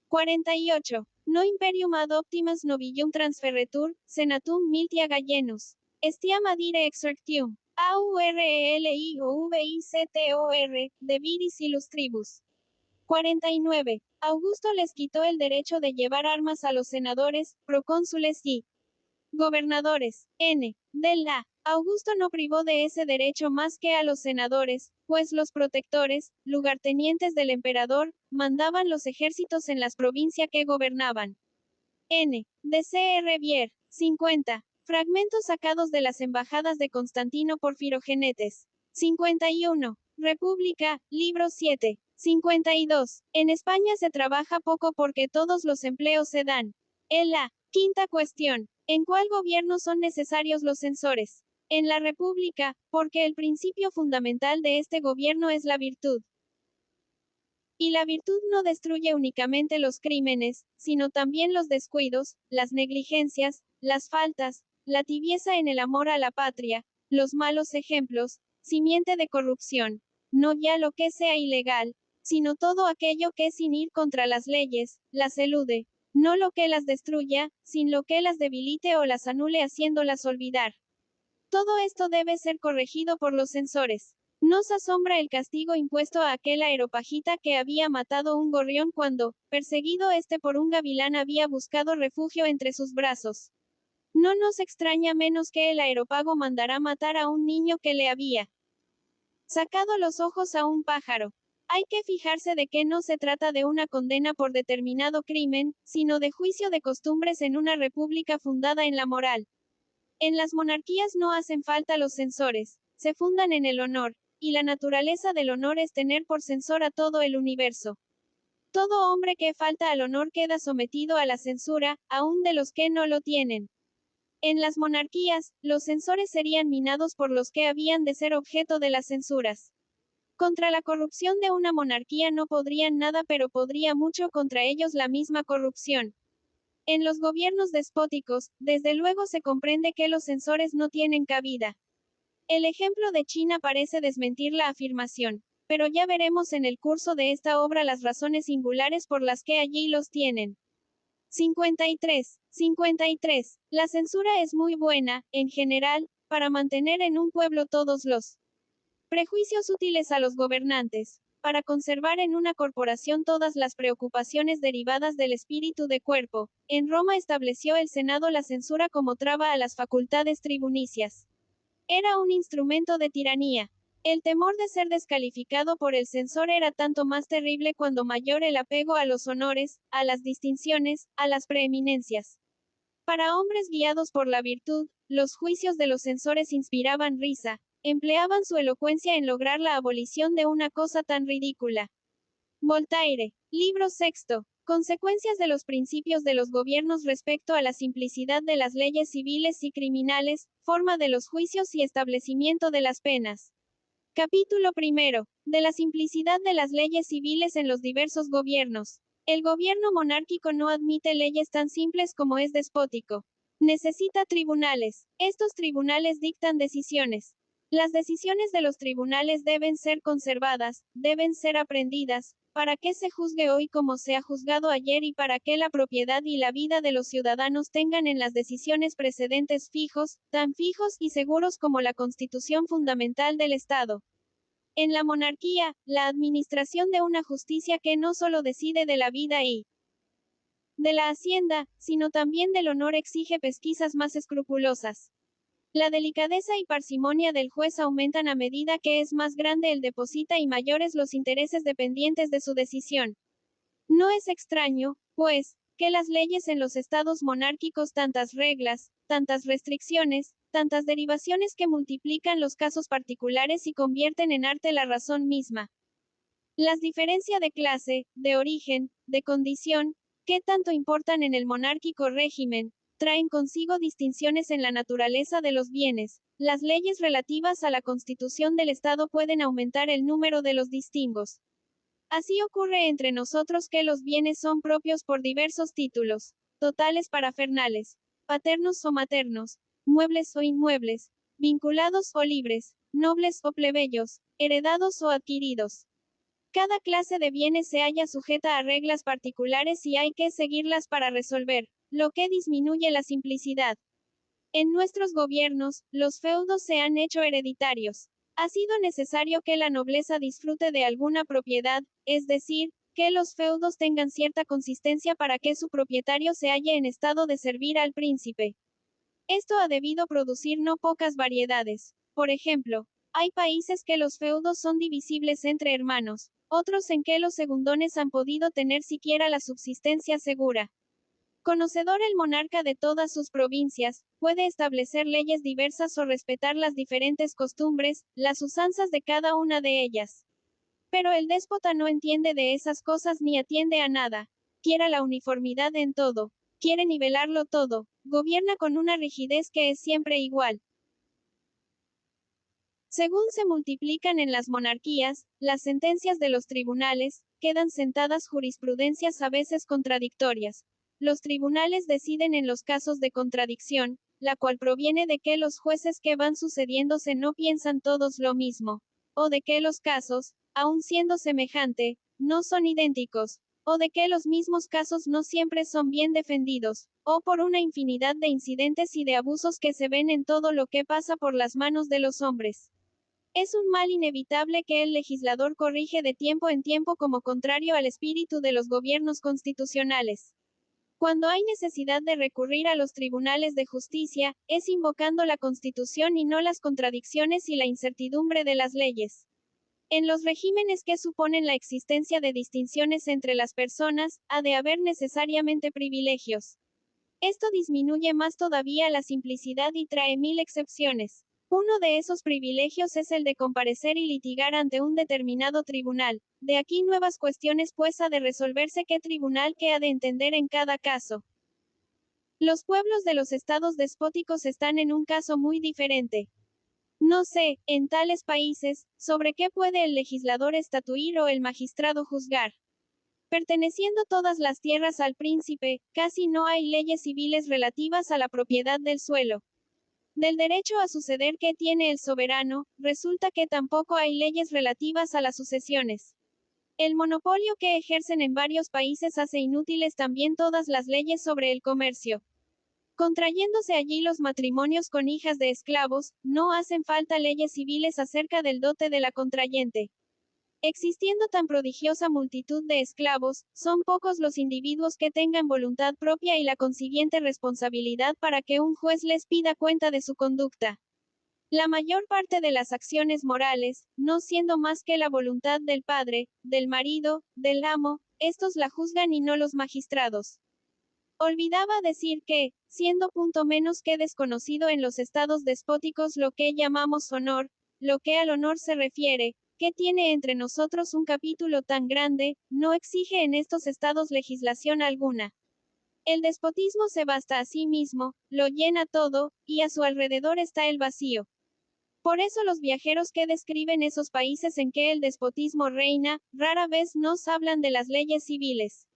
48. No imperium ad optimas novillum transferretur, senatum miltia gallenus. Estiam adire exerctium. AURELIOVICTOR, de viris illustribus. 49. Augusto les quitó el derecho de llevar armas a los senadores, procónsules y Gobernadores. N. De la. Augusto no privó de ese derecho más que a los senadores, pues los protectores, lugartenientes del emperador, mandaban los ejércitos en las provincias que gobernaban. N. De C.R. Vier. 50. Fragmentos sacados de las embajadas de Constantino por Firogenetes. 51. República, libro 7. 52. En España se trabaja poco porque todos los empleos se dan. La quinta cuestión. ¿En cuál gobierno son necesarios los censores? En la República, porque el principio fundamental de este gobierno es la virtud. Y la virtud no destruye únicamente los crímenes, sino también los descuidos, las negligencias, las faltas, la tibieza en el amor a la patria, los malos ejemplos, simiente de corrupción. No ya lo que sea ilegal, sino todo aquello que sin ir contra las leyes, las elude. No lo que las destruya, sin lo que las debilite o las anule haciéndolas olvidar. Todo esto debe ser corregido por los censores. Nos asombra el castigo impuesto a aquel aeropagita que había matado un gorrión cuando, perseguido este por un gavilán, había buscado refugio entre sus brazos. No nos extraña menos que el aeropago mandará matar a un niño que le había sacado los ojos a un pájaro. Hay que fijarse de que no se trata de una condena por determinado crimen, sino de juicio de costumbres en una república fundada en la moral. En las monarquías no hacen falta los censores, se fundan en el honor, y la naturaleza del honor es tener por censor a todo el universo. Todo hombre que falta al honor queda sometido a la censura, aun de los que no lo tienen. En las monarquías, los censores serían minados por los que habían de ser objeto de las censuras. Contra la corrupción de una monarquía no podrían nada, pero podría mucho contra ellos la misma corrupción. En los gobiernos despóticos, desde luego se comprende que los censores no tienen cabida. El ejemplo de China parece desmentir la afirmación, pero ya veremos en el curso de esta obra las razones singulares por las que allí los tienen. 53. 53. La censura es muy buena, en general, para mantener en un pueblo todos los prejuicios útiles a los gobernantes, para conservar en una corporación todas las preocupaciones derivadas del espíritu de cuerpo. En Roma estableció el Senado la censura como traba a las facultades tribunicias. Era un instrumento de tiranía. El temor de ser descalificado por el censor era tanto más terrible cuando mayor el apego a los honores, a las distinciones, a las preeminencias. Para hombres guiados por la virtud, los juicios de los censores inspiraban risa, empleaban su elocuencia en lograr la abolición de una cosa tan ridícula. Voltaire, libro sexto. Consecuencias de los principios de los gobiernos respecto a la simplicidad de las leyes civiles y criminales, forma de los juicios y establecimiento de las penas. Capítulo primero. De la simplicidad de las leyes civiles en los diversos gobiernos. El gobierno monárquico no admite leyes tan simples como es despótico. Necesita tribunales. Estos tribunales dictan decisiones. Las decisiones de los tribunales deben ser conservadas, deben ser aprendidas, para que se juzgue hoy como se ha juzgado ayer y para que la propiedad y la vida de los ciudadanos tengan en las decisiones precedentes fijos, tan fijos y seguros como la constitución fundamental del Estado. En la monarquía, la administración de una justicia que no solo decide de la vida y de la hacienda, sino también del honor exige pesquisas más escrupulosas. La delicadeza y parsimonia del juez aumentan a medida que es más grande el deposita y mayores los intereses dependientes de su decisión. No es extraño, pues, que las leyes en los estados monárquicos tantas reglas, tantas restricciones, tantas derivaciones que multiplican los casos particulares y convierten en arte la razón misma. Las diferencias de clase, de origen, de condición, que tanto importan en el monárquico régimen, traen consigo distinciones en la naturaleza de los bienes. Las leyes relativas a la constitución del Estado pueden aumentar el número de los distingos. Así ocurre entre nosotros que los bienes son propios por diversos títulos, totales parafernales, paternos o maternos, muebles o inmuebles, vinculados o libres, nobles o plebeyos, heredados o adquiridos. Cada clase de bienes se halla sujeta a reglas particulares y hay que seguirlas para resolver, lo que disminuye la simplicidad. En nuestros gobiernos, los feudos se han hecho hereditarios. Ha sido necesario que la nobleza disfrute de alguna propiedad, es decir, que los feudos tengan cierta consistencia para que su propietario se halle en estado de servir al príncipe. Esto ha debido producir no pocas variedades. Por ejemplo, hay países que los feudos son divisibles entre hermanos, otros en que los segundones han podido tener siquiera la subsistencia segura. Conocedor el monarca de todas sus provincias, puede establecer leyes diversas o respetar las diferentes costumbres, las usanzas de cada una de ellas. Pero el déspota no entiende de esas cosas ni atiende a nada. Quiere la uniformidad en todo. Quiere nivelarlo todo. Gobierna con una rigidez que es siempre igual. Según se multiplican en las monarquías, las sentencias de los tribunales, quedan sentadas jurisprudencias a veces contradictorias. Los tribunales deciden en los casos de contradicción, la cual proviene de que los jueces que van sucediéndose no piensan todos lo mismo, o de que los casos, aun siendo semejante, no son idénticos, o de que los mismos casos no siempre son bien defendidos, o por una infinidad de incidentes y de abusos que se ven en todo lo que pasa por las manos de los hombres. Es un mal inevitable que el legislador corrige de tiempo en tiempo como contrario al espíritu de los gobiernos constitucionales. Cuando hay necesidad de recurrir a los tribunales de justicia, es invocando la Constitución y no las contradicciones y la incertidumbre de las leyes. En los regímenes que suponen la existencia de distinciones entre las personas, ha de haber necesariamente privilegios. Esto disminuye más todavía la simplicidad y trae mil excepciones. Uno de esos privilegios es el de comparecer y litigar ante un determinado tribunal. De aquí nuevas cuestiones pues ha de resolverse qué tribunal que ha de entender en cada caso. Los pueblos de los estados despóticos están en un caso muy diferente. No sé, en tales países, sobre qué puede el legislador estatuir o el magistrado juzgar. Perteneciendo todas las tierras al príncipe, casi no hay leyes civiles relativas a la propiedad del suelo. Del derecho a suceder que tiene el soberano, resulta que tampoco hay leyes relativas a las sucesiones. El monopolio que ejercen en varios países hace inútiles también todas las leyes sobre el comercio. Contrayéndose allí los matrimonios con hijas de esclavos, no hacen falta leyes civiles acerca del dote de la contrayente. Existiendo tan prodigiosa multitud de esclavos, son pocos los individuos que tengan voluntad propia y la consiguiente responsabilidad para que un juez les pida cuenta de su conducta. La mayor parte de las acciones morales, no siendo más que la voluntad del padre, del marido, del amo, estos la juzgan y no los magistrados. Olvidaba decir que, siendo punto menos que desconocido en los estados despóticos lo que llamamos honor, lo que al honor se refiere, que tiene entre nosotros un capítulo tan grande, no exige en estos estados legislación alguna. El despotismo se basta a sí mismo, lo llena todo, y a su alrededor está el vacío. Por eso los viajeros que describen esos países en que el despotismo reina, rara vez nos hablan de las leyes civiles.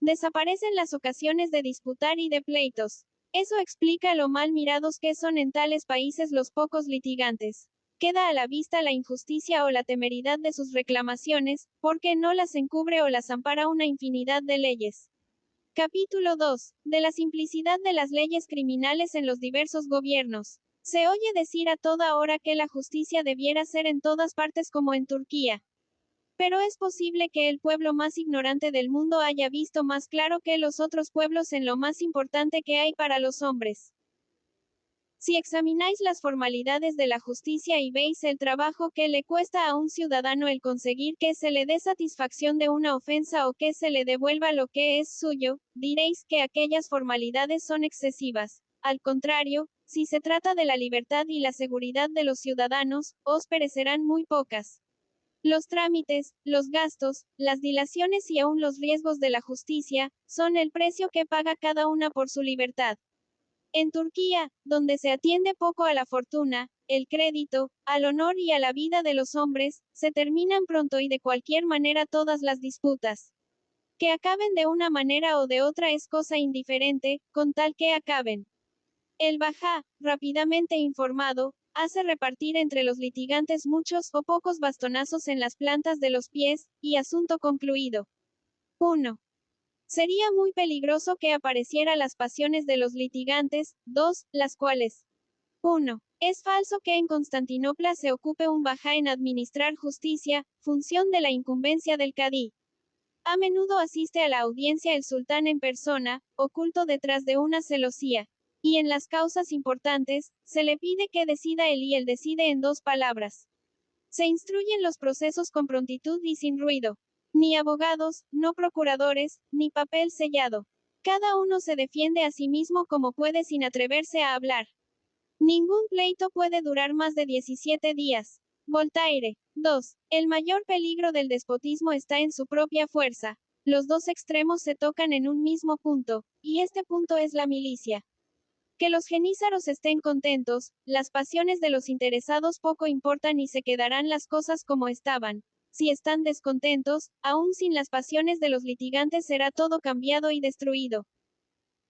Desaparecen las ocasiones de disputar y de pleitos. Eso explica lo mal mirados que son en tales países los pocos litigantes. Queda a la vista la injusticia o la temeridad de sus reclamaciones, porque no las encubre o las ampara una infinidad de leyes. Capítulo 2. De la simplicidad de las leyes criminales en los diversos gobiernos. Se oye decir a toda hora que la justicia debiera ser en todas partes como en Turquía. Pero es posible que el pueblo más ignorante del mundo haya visto más claro que los otros pueblos en lo más importante que hay para los hombres. Si examináis las formalidades de la justicia y veis el trabajo que le cuesta a un ciudadano el conseguir que se le dé satisfacción de una ofensa o que se le devuelva lo que es suyo, diréis que aquellas formalidades son excesivas. Al contrario, si se trata de la libertad y la seguridad de los ciudadanos, os perecerán muy pocas. Los trámites, los gastos, las dilaciones y aún los riesgos de la justicia, son el precio que paga cada una por su libertad. En Turquía, donde se atiende poco a la fortuna, el crédito, al honor y a la vida de los hombres, se terminan pronto y de cualquier manera todas las disputas. Que acaben de una manera o de otra es cosa indiferente, con tal que acaben. El bajá, rápidamente informado, hace repartir entre los litigantes muchos o pocos bastonazos en las plantas de los pies, y asunto concluido. 1. Sería muy peligroso que apareciera las pasiones de los litigantes. 2. Las cuales. 1. Es falso que en Constantinopla se ocupe un bajá en administrar justicia, función de la incumbencia del cadí. A menudo asiste a la audiencia el sultán en persona, oculto detrás de una celosía. Y en las causas importantes, se le pide que decida él y él decide en 2 palabras. Se instruyen los procesos con prontitud y sin ruido. Ni abogados, no procuradores, ni papel sellado. Cada uno se defiende a sí mismo como puede sin atreverse a hablar. Ningún pleito puede durar más de 17 días. Voltaire. 2. El mayor peligro del despotismo está en su propia fuerza. Los dos extremos se tocan en un mismo punto, y este punto es la milicia. Que los genízaros estén contentos, las pasiones de los interesados poco importan y se quedarán las cosas como estaban. Si están descontentos, aún sin las pasiones de los litigantes será todo cambiado y destruido.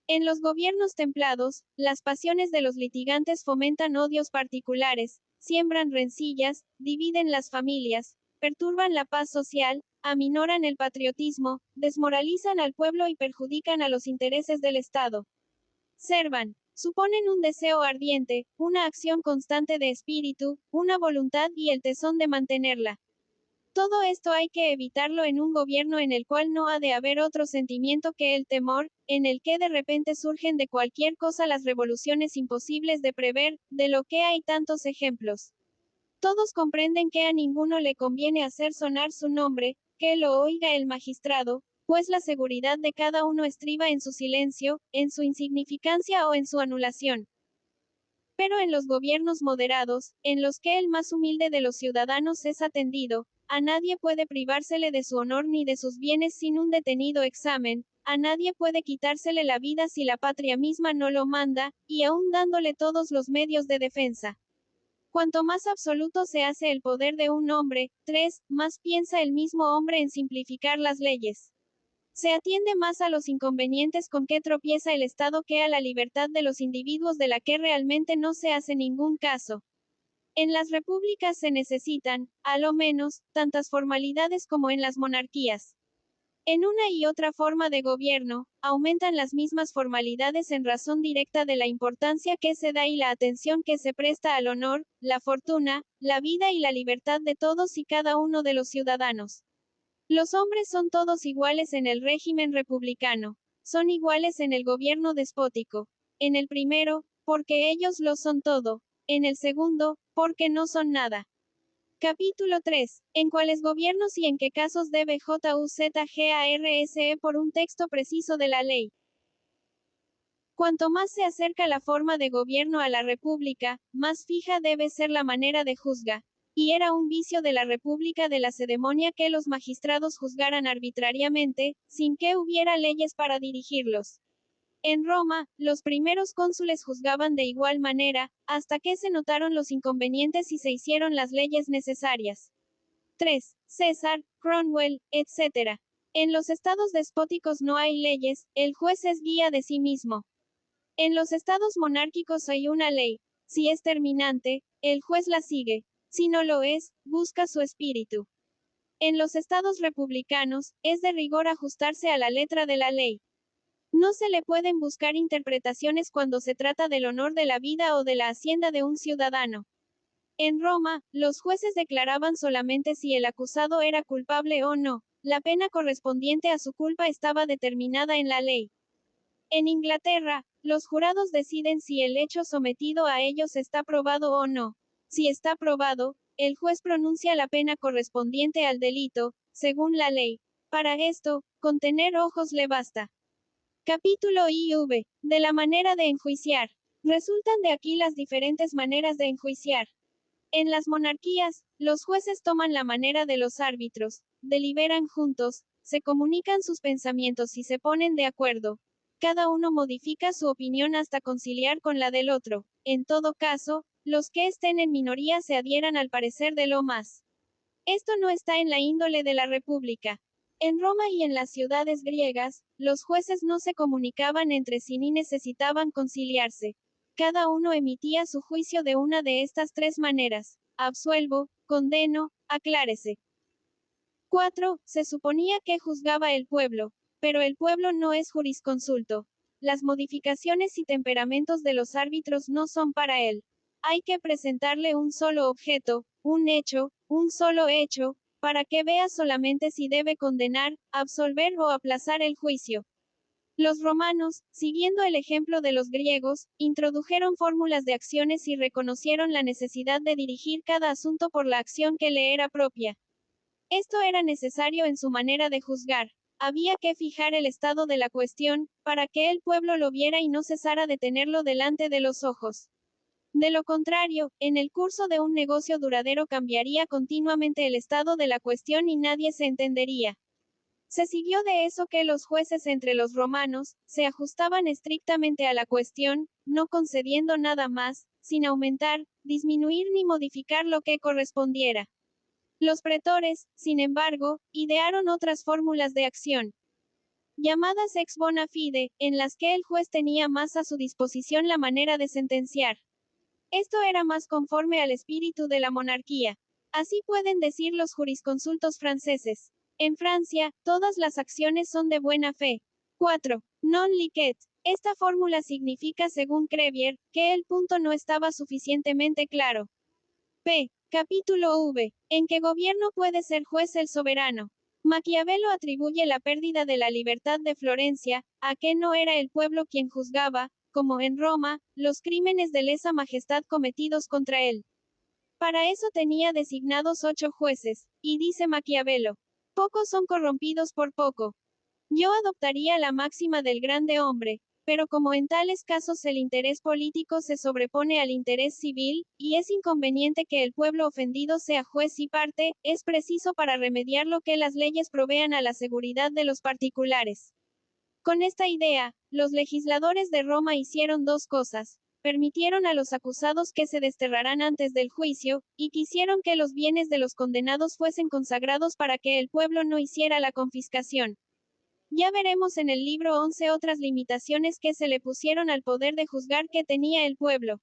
En los gobiernos templados, las pasiones de los litigantes fomentan odios particulares, siembran rencillas, dividen las familias, perturban la paz social, aminoran el patriotismo, desmoralizan al pueblo y perjudican a los intereses del Estado. Servan. Suponen un deseo ardiente, una acción constante de espíritu, una voluntad y el tesón de mantenerla. Todo esto hay que evitarlo en un gobierno en el cual no ha de haber otro sentimiento que el temor, en el que de repente surgen de cualquier cosa las revoluciones imposibles de prever, de lo que hay tantos ejemplos. Todos comprenden que a ninguno le conviene hacer sonar su nombre, que lo oiga el magistrado, pues la seguridad de cada uno estriba en su silencio, en su insignificancia o en su anulación. Pero en los gobiernos moderados, en los que el más humilde de los ciudadanos es atendido, a nadie puede privársele de su honor ni de sus bienes sin un detenido examen, a nadie puede quitársele la vida si la patria misma no lo manda, y aún dándole todos los medios de defensa. Cuanto más absoluto se hace el poder de un hombre, 3, más piensa el mismo hombre en simplificar las leyes. Se atiende más a los inconvenientes con que tropieza el Estado que a la libertad de los individuos de la que realmente no se hace ningún caso. En las repúblicas se necesitan, a lo menos, tantas formalidades como en las monarquías. En una y otra forma de gobierno, aumentan las mismas formalidades en razón directa de la importancia que se da y la atención que se presta al honor, la fortuna, la vida y la libertad de todos y cada uno de los ciudadanos. Los hombres son todos iguales en el régimen republicano. Son iguales en el gobierno despótico. En el primero, porque ellos lo son todo. En el segundo, porque no son nada. Capítulo 3. ¿En cuáles gobiernos y en qué casos debe JUZGARSE por un texto preciso de la ley? Cuanto más se acerca la forma de gobierno a la república, más fija debe ser la manera de juzga. Y era un vicio de la república de la cedemonia que los magistrados juzgaran arbitrariamente, sin que hubiera leyes para dirigirlos. En Roma, los primeros cónsules juzgaban de igual manera, hasta que se notaron los inconvenientes y se hicieron las leyes necesarias. 3. César, Cromwell, etc. En los estados despóticos no hay leyes, el juez es guía de sí mismo. En los estados monárquicos hay una ley. Si es terminante, el juez la sigue. Si no lo es, busca su espíritu. En los estados republicanos, es de rigor ajustarse a la letra de la ley. No se le pueden buscar interpretaciones cuando se trata del honor de la vida o de la hacienda de un ciudadano. En Roma, los jueces declaraban solamente si el acusado era culpable o no. La pena correspondiente a su culpa estaba determinada en la ley. En Inglaterra, los jurados deciden si el hecho sometido a ellos está probado o no. Si está probado, el juez pronuncia la pena correspondiente al delito, según la ley. Para esto, con tener ojos le basta. Capítulo IV. De la manera de enjuiciar. Resultan de aquí las diferentes maneras de enjuiciar. En las monarquías, los jueces toman la manera de los árbitros, deliberan juntos, se comunican sus pensamientos y se ponen de acuerdo. Cada uno modifica su opinión hasta conciliar con la del otro. En todo caso, los que estén en minoría se adhieran al parecer de lo más. Esto no está en la índole de la república. En Roma y en las ciudades griegas, los jueces no se comunicaban entre sí ni necesitaban conciliarse. Cada uno emitía su juicio de una de estas 3 maneras: absuelvo, condeno, aclárese. 4. Se suponía que juzgaba el pueblo, pero el pueblo no es jurisconsulto. Las modificaciones y temperamentos de los árbitros no son para él. Hay que presentarle un solo objeto, un solo hecho, para que vea solamente si debe condenar, absolver o aplazar el juicio. Los romanos, siguiendo el ejemplo de los griegos, introdujeron fórmulas de acciones y reconocieron la necesidad de dirigir cada asunto por la acción que le era propia. Esto era necesario en su manera de juzgar. Había que fijar el estado de la cuestión, para que el pueblo lo viera y no cesara de tenerlo delante de los ojos. De lo contrario, en el curso de un negocio duradero cambiaría continuamente el estado de la cuestión y nadie se entendería. Se siguió de eso que los jueces entre los romanos, se ajustaban estrictamente a la cuestión, no concediendo nada más, sin aumentar, disminuir ni modificar lo que correspondiera. Los pretores, sin embargo, idearon otras fórmulas de acción, llamadas ex bona fide, en las que el juez tenía más a su disposición la manera de sentenciar. Esto era más conforme al espíritu de la monarquía. Así pueden decir los jurisconsultos franceses. En Francia, todas las acciones son de buena fe. 4. Non licet. Esta fórmula significa, según Crevier, que el punto no estaba suficientemente claro. P. Capítulo V. ¿En qué gobierno puede ser juez el soberano? Maquiavelo atribuye la pérdida de la libertad de Florencia, a que no era el pueblo quien juzgaba, como en Roma, los crímenes de lesa majestad cometidos contra él. Para eso tenía designados 8 jueces, y dice Maquiavelo, pocos son corrompidos por poco. Yo adoptaría la máxima del grande hombre, pero como en tales casos el interés político se sobrepone al interés civil, y es inconveniente que el pueblo ofendido sea juez y parte, es preciso para remediarlo que las leyes provean a la seguridad de los particulares. Con esta idea, los legisladores de Roma hicieron 2 cosas. Permitieron a los acusados que se desterraran antes del juicio, y quisieron que los bienes de los condenados fuesen consagrados para que el pueblo no hiciera la confiscación. Ya veremos en el libro 11 otras limitaciones que se le pusieron al poder de juzgar que tenía el pueblo.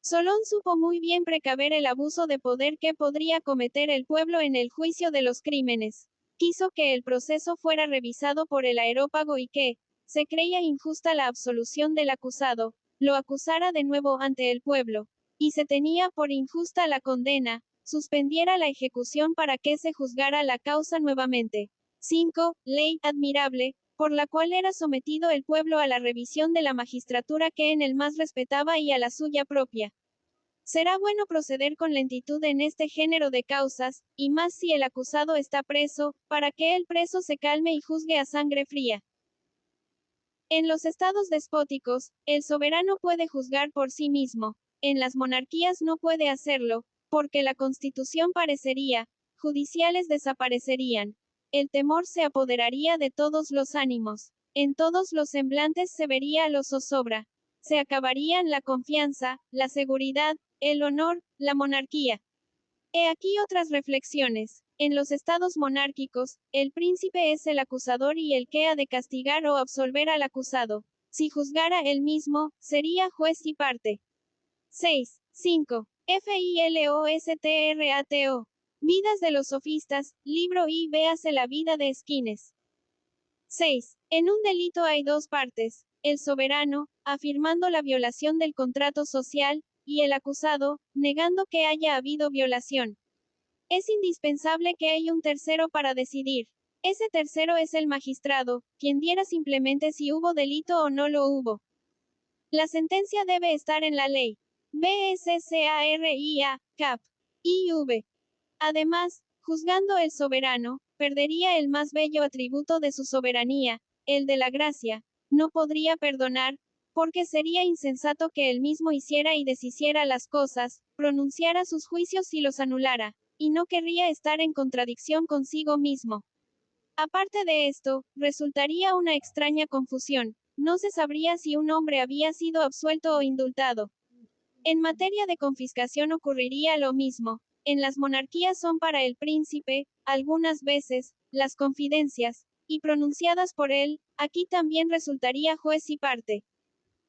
Solón supo muy bien precaver el abuso de poder que podría cometer el pueblo en el juicio de los crímenes. Quiso que el proceso fuera revisado por el areópago y que, se creía injusta la absolución del acusado, lo acusara de nuevo ante el pueblo, y se tenía por injusta la condena, suspendiera la ejecución para que se juzgara la causa nuevamente. 5. Ley admirable, por la cual era sometido el pueblo a la revisión de la magistratura que en él más respetaba y a la suya propia. Será bueno proceder con lentitud en este género de causas, y más si el acusado está preso, para que el preso se calme y juzgue a sangre fría. En los estados despóticos, el soberano puede juzgar por sí mismo. En las monarquías no puede hacerlo, porque la constitución parecería, judiciales desaparecerían. El temor se apoderaría de todos los ánimos. En todos los semblantes se vería lo zozobra. Se acabarían la confianza, la seguridad, el honor, la monarquía. He aquí otras reflexiones. En los estados monárquicos, el príncipe es el acusador y el que ha de castigar o absolver al acusado. Si juzgara él mismo, sería juez y parte. 6. 5. Philostrato. Vidas de los sofistas, libro I. Véase la vida de Esquines. 6. En un delito hay 2 partes. El soberano, afirmando la violación del contrato social, y el acusado, negando que haya habido violación. Es indispensable que haya un tercero para decidir. Ese tercero es el magistrado, quien diera simplemente si hubo delito o no lo hubo. La sentencia debe estar en la ley. BSCARIA, CAP. IV. Además, juzgando el soberano, perdería el más bello atributo de su soberanía, el de la gracia. No podría perdonar, porque sería insensato que él mismo hiciera y deshiciera las cosas, pronunciara sus juicios y los anulara, y no querría estar en contradicción consigo mismo. Aparte de esto, resultaría una extraña confusión. No se sabría si un hombre había sido absuelto o indultado. En materia de confiscación ocurriría lo mismo. En las monarquías son para el príncipe, algunas veces, las confidencias, y pronunciadas por él, aquí también resultaría juez y parte.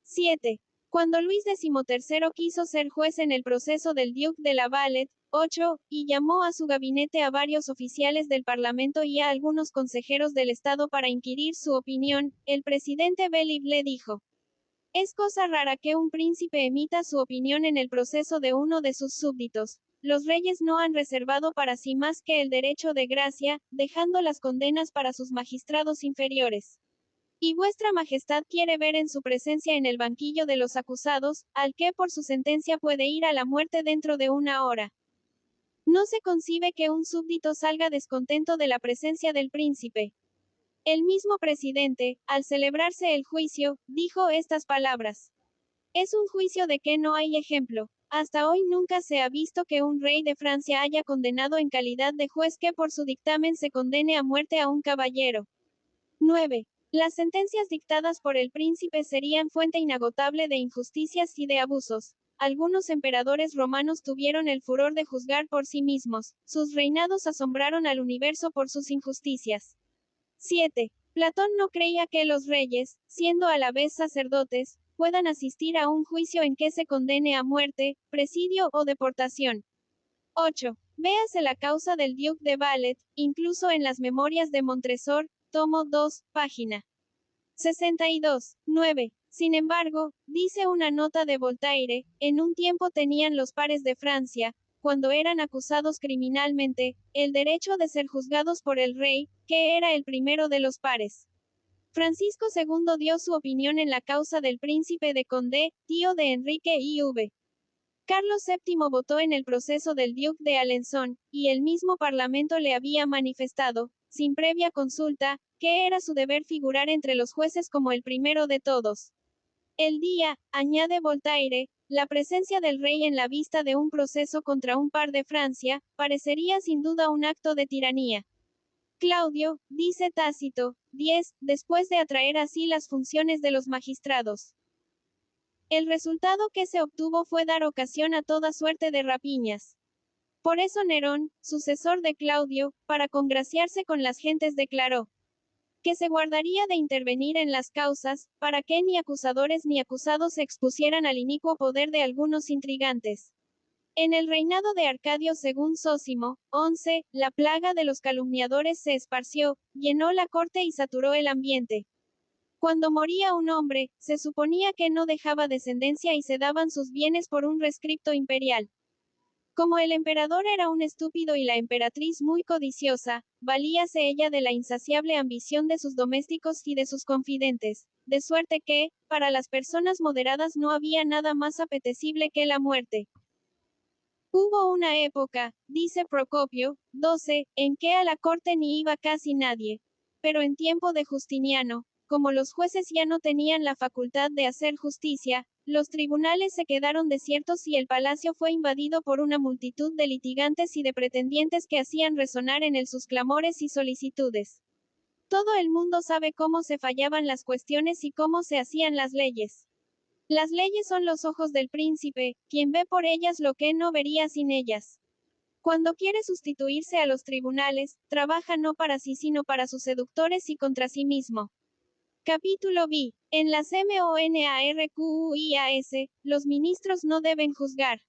7. Cuando Luis XIII quiso ser juez en el proceso del Duque de la Valette, 8, y llamó a su gabinete a varios oficiales del Parlamento y a algunos consejeros del Estado para inquirir su opinión, el presidente Bellip le dijo: es cosa rara que un príncipe emita su opinión en el proceso de uno de sus súbditos. los reyes no han reservado para sí más que el derecho de gracia, dejando las condenas para sus magistrados inferiores. Y vuestra majestad quiere ver en su presencia en el banquillo de los acusados, al que por su sentencia puede ir a la muerte dentro de una hora. No se concibe que un súbdito salga descontento de la presencia del príncipe. El mismo presidente, al celebrarse el juicio, dijo estas palabras. Es un juicio de que no hay ejemplo. Hasta hoy nunca se ha visto que un rey de Francia haya condenado en calidad de juez que por su dictamen se condene a muerte a un caballero. 9. Las sentencias dictadas por el príncipe serían fuente inagotable de injusticias y de abusos. Algunos emperadores romanos tuvieron el furor de juzgar por sí mismos. Sus reinados asombraron al universo por sus injusticias. 7. Platón no creía que los reyes, siendo a la vez sacerdotes, puedan asistir a un juicio en que se condene a muerte, presidio o deportación. 8. Véase la causa del Duc de Vallet, incluso en las Memorias de Montresor, tomo 2, página 62. 9. Sin embargo, dice una nota de Voltaire, en un tiempo tenían los pares de Francia, cuando eran acusados criminalmente, el derecho de ser juzgados por el rey, que era el primero de los pares. Francisco II dio su opinión en la causa del príncipe de Condé, tío de Enrique IV. Carlos VII votó en el proceso del Duque de Alençon, y el mismo Parlamento le había manifestado, sin previa consulta, que era su deber figurar entre los jueces como el primero de todos. El día, añade Voltaire, la presencia del rey en la vista de un proceso contra un par de Francia, parecería sin duda un acto de tiranía. Claudio, dice Tácito, 10, después de atraer así las funciones de los magistrados. El resultado que se obtuvo fue dar ocasión a toda suerte de rapiñas. Por eso Nerón, sucesor de Claudio, para congraciarse con las gentes declaró que se guardaría de intervenir en las causas, para que ni acusadores ni acusados se expusieran al inicuo poder de algunos intrigantes. En el reinado de Arcadio según Zósimo, 11, la plaga de los calumniadores se esparció, llenó la corte y saturó el ambiente. Cuando moría un hombre, se suponía que no dejaba descendencia y se daban sus bienes por un rescripto imperial. Como el emperador era un estúpido y la emperatriz muy codiciosa, valíase ella de la insaciable ambición de sus domésticos y de sus confidentes, de suerte que, para las personas moderadas no había nada más apetecible que la muerte. Hubo una época, dice Procopio, 12, en que a la corte ni iba casi nadie. Pero en tiempo de Justiniano, como los jueces ya no tenían la facultad de hacer justicia, los tribunales se quedaron desiertos y el palacio fue invadido por una multitud de litigantes y de pretendientes que hacían resonar en él sus clamores y solicitudes. Todo el mundo sabe cómo se fallaban las cuestiones y cómo se hacían las leyes. Las leyes son los ojos del príncipe, quien ve por ellas lo que no vería sin ellas. Cuando quiere sustituirse a los tribunales, trabaja no para sí sino para sus seductores y contra sí mismo. Capítulo B. En las MONARQUIAS, los ministros no deben juzgar.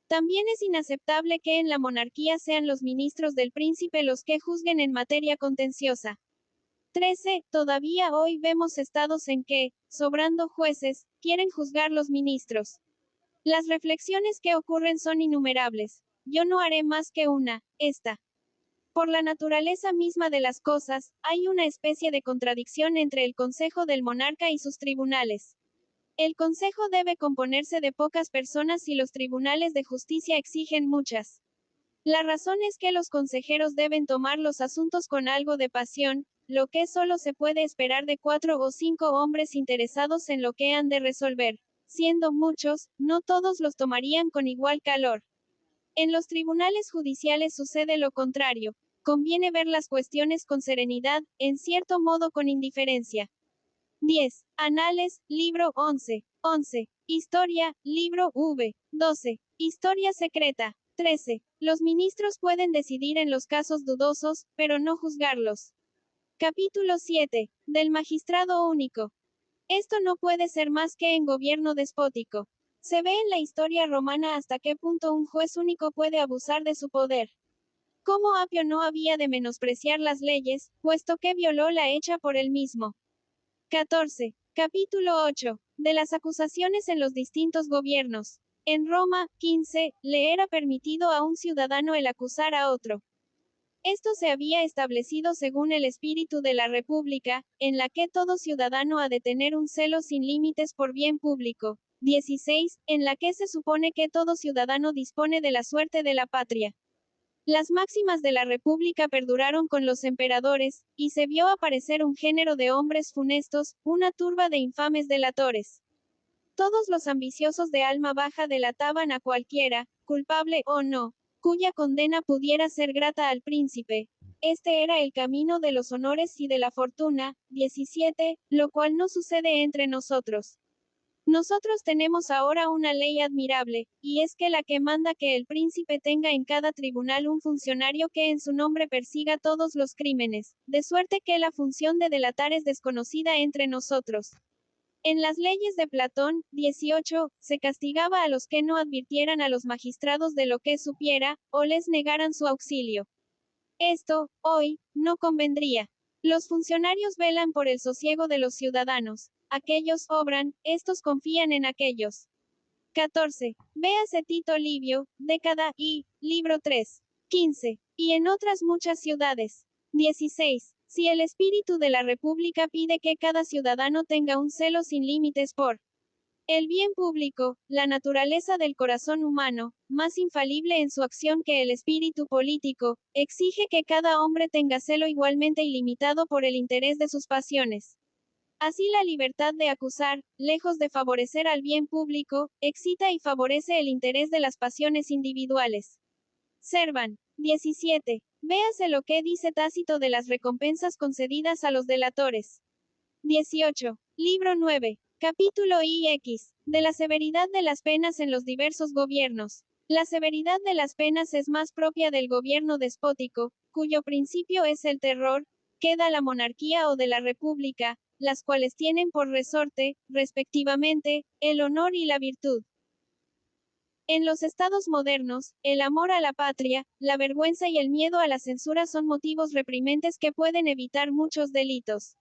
También es inaceptable que en la monarquía sean los ministros del príncipe los que juzguen en materia contenciosa. 13. Todavía hoy vemos estados en que, sobrando jueces, quieren juzgar los ministros. Las reflexiones que ocurren son innumerables. Yo no haré más que una, esta. Por la naturaleza misma de las cosas, hay una especie de contradicción entre el consejo del monarca y sus tribunales. El consejo debe componerse de pocas personas y los tribunales de justicia exigen muchas. La razón es que los consejeros deben tomar los asuntos con algo de pasión, lo que solo se puede esperar de 4 o 5 hombres interesados en lo que han de resolver. Siendo muchos, no todos los tomarían con igual calor. En los tribunales judiciales sucede lo contrario. Conviene ver las cuestiones con serenidad, en cierto modo con indiferencia. 10. Anales, libro 11. 11. Historia, libro V. 12. Historia secreta. 13. Los ministros pueden decidir en los casos dudosos, pero no juzgarlos. Capítulo 7. Del magistrado único. Esto no puede ser más que en gobierno despótico. Se ve en la historia romana hasta qué punto un juez único puede abusar de su poder. Cómo Apio no había de menospreciar las leyes, puesto que violó la hecha por él mismo. 14. Capítulo 8. De las acusaciones en los distintos gobiernos. En Roma, 15, le era permitido a un ciudadano el acusar a otro. Esto se había establecido según el espíritu de la República, en la que todo ciudadano ha de tener un celo sin límites por bien público. 16, en la que se supone que todo ciudadano dispone de la suerte de la patria. Las máximas de la República perduraron con los emperadores, y se vio aparecer un género de hombres funestos, una turba de infames delatores. Todos los ambiciosos de alma baja delataban a cualquiera, culpable o no, cuya condena pudiera ser grata al príncipe. Este era el camino de los honores y de la fortuna. 17, lo cual no sucede entre nosotros. Nosotros tenemos ahora una ley admirable, y es que la que manda que el príncipe tenga en cada tribunal un funcionario que en su nombre persiga todos los crímenes, de suerte que la función de delatar es desconocida entre nosotros. En las leyes de Platón, 18, se castigaba a los que no advirtieran a los magistrados de lo que supiera, o les negaran su auxilio. Esto, hoy, no convendría. Los funcionarios velan por el sosiego de los ciudadanos. Aquellos obran, estos confían en aquellos. 14. Véase Tito Livio, Década y, libro 3. 15. Y en otras muchas ciudades. 16. Si el espíritu de la República pide que cada ciudadano tenga un celo sin límites por el bien público, la naturaleza del corazón humano, más infalible en su acción que el espíritu político, exige que cada hombre tenga celo igualmente ilimitado por el interés de sus pasiones. Así la libertad de acusar, lejos de favorecer al bien público, excita y favorece el interés de las pasiones individuales. Servan. 17. Véase lo que dice Tácito de las recompensas concedidas a los delatores. 18. Libro 9. Capítulo IX. De la severidad de las penas en los diversos gobiernos. La severidad de las penas es más propia del gobierno despótico, cuyo principio es el terror, que da la monarquía o de la república, las cuales tienen por resorte, respectivamente, el honor y la virtud. En los estados modernos, el amor a la patria, la vergüenza y el miedo a la censura son motivos reprimentes que pueden evitar muchos delitos.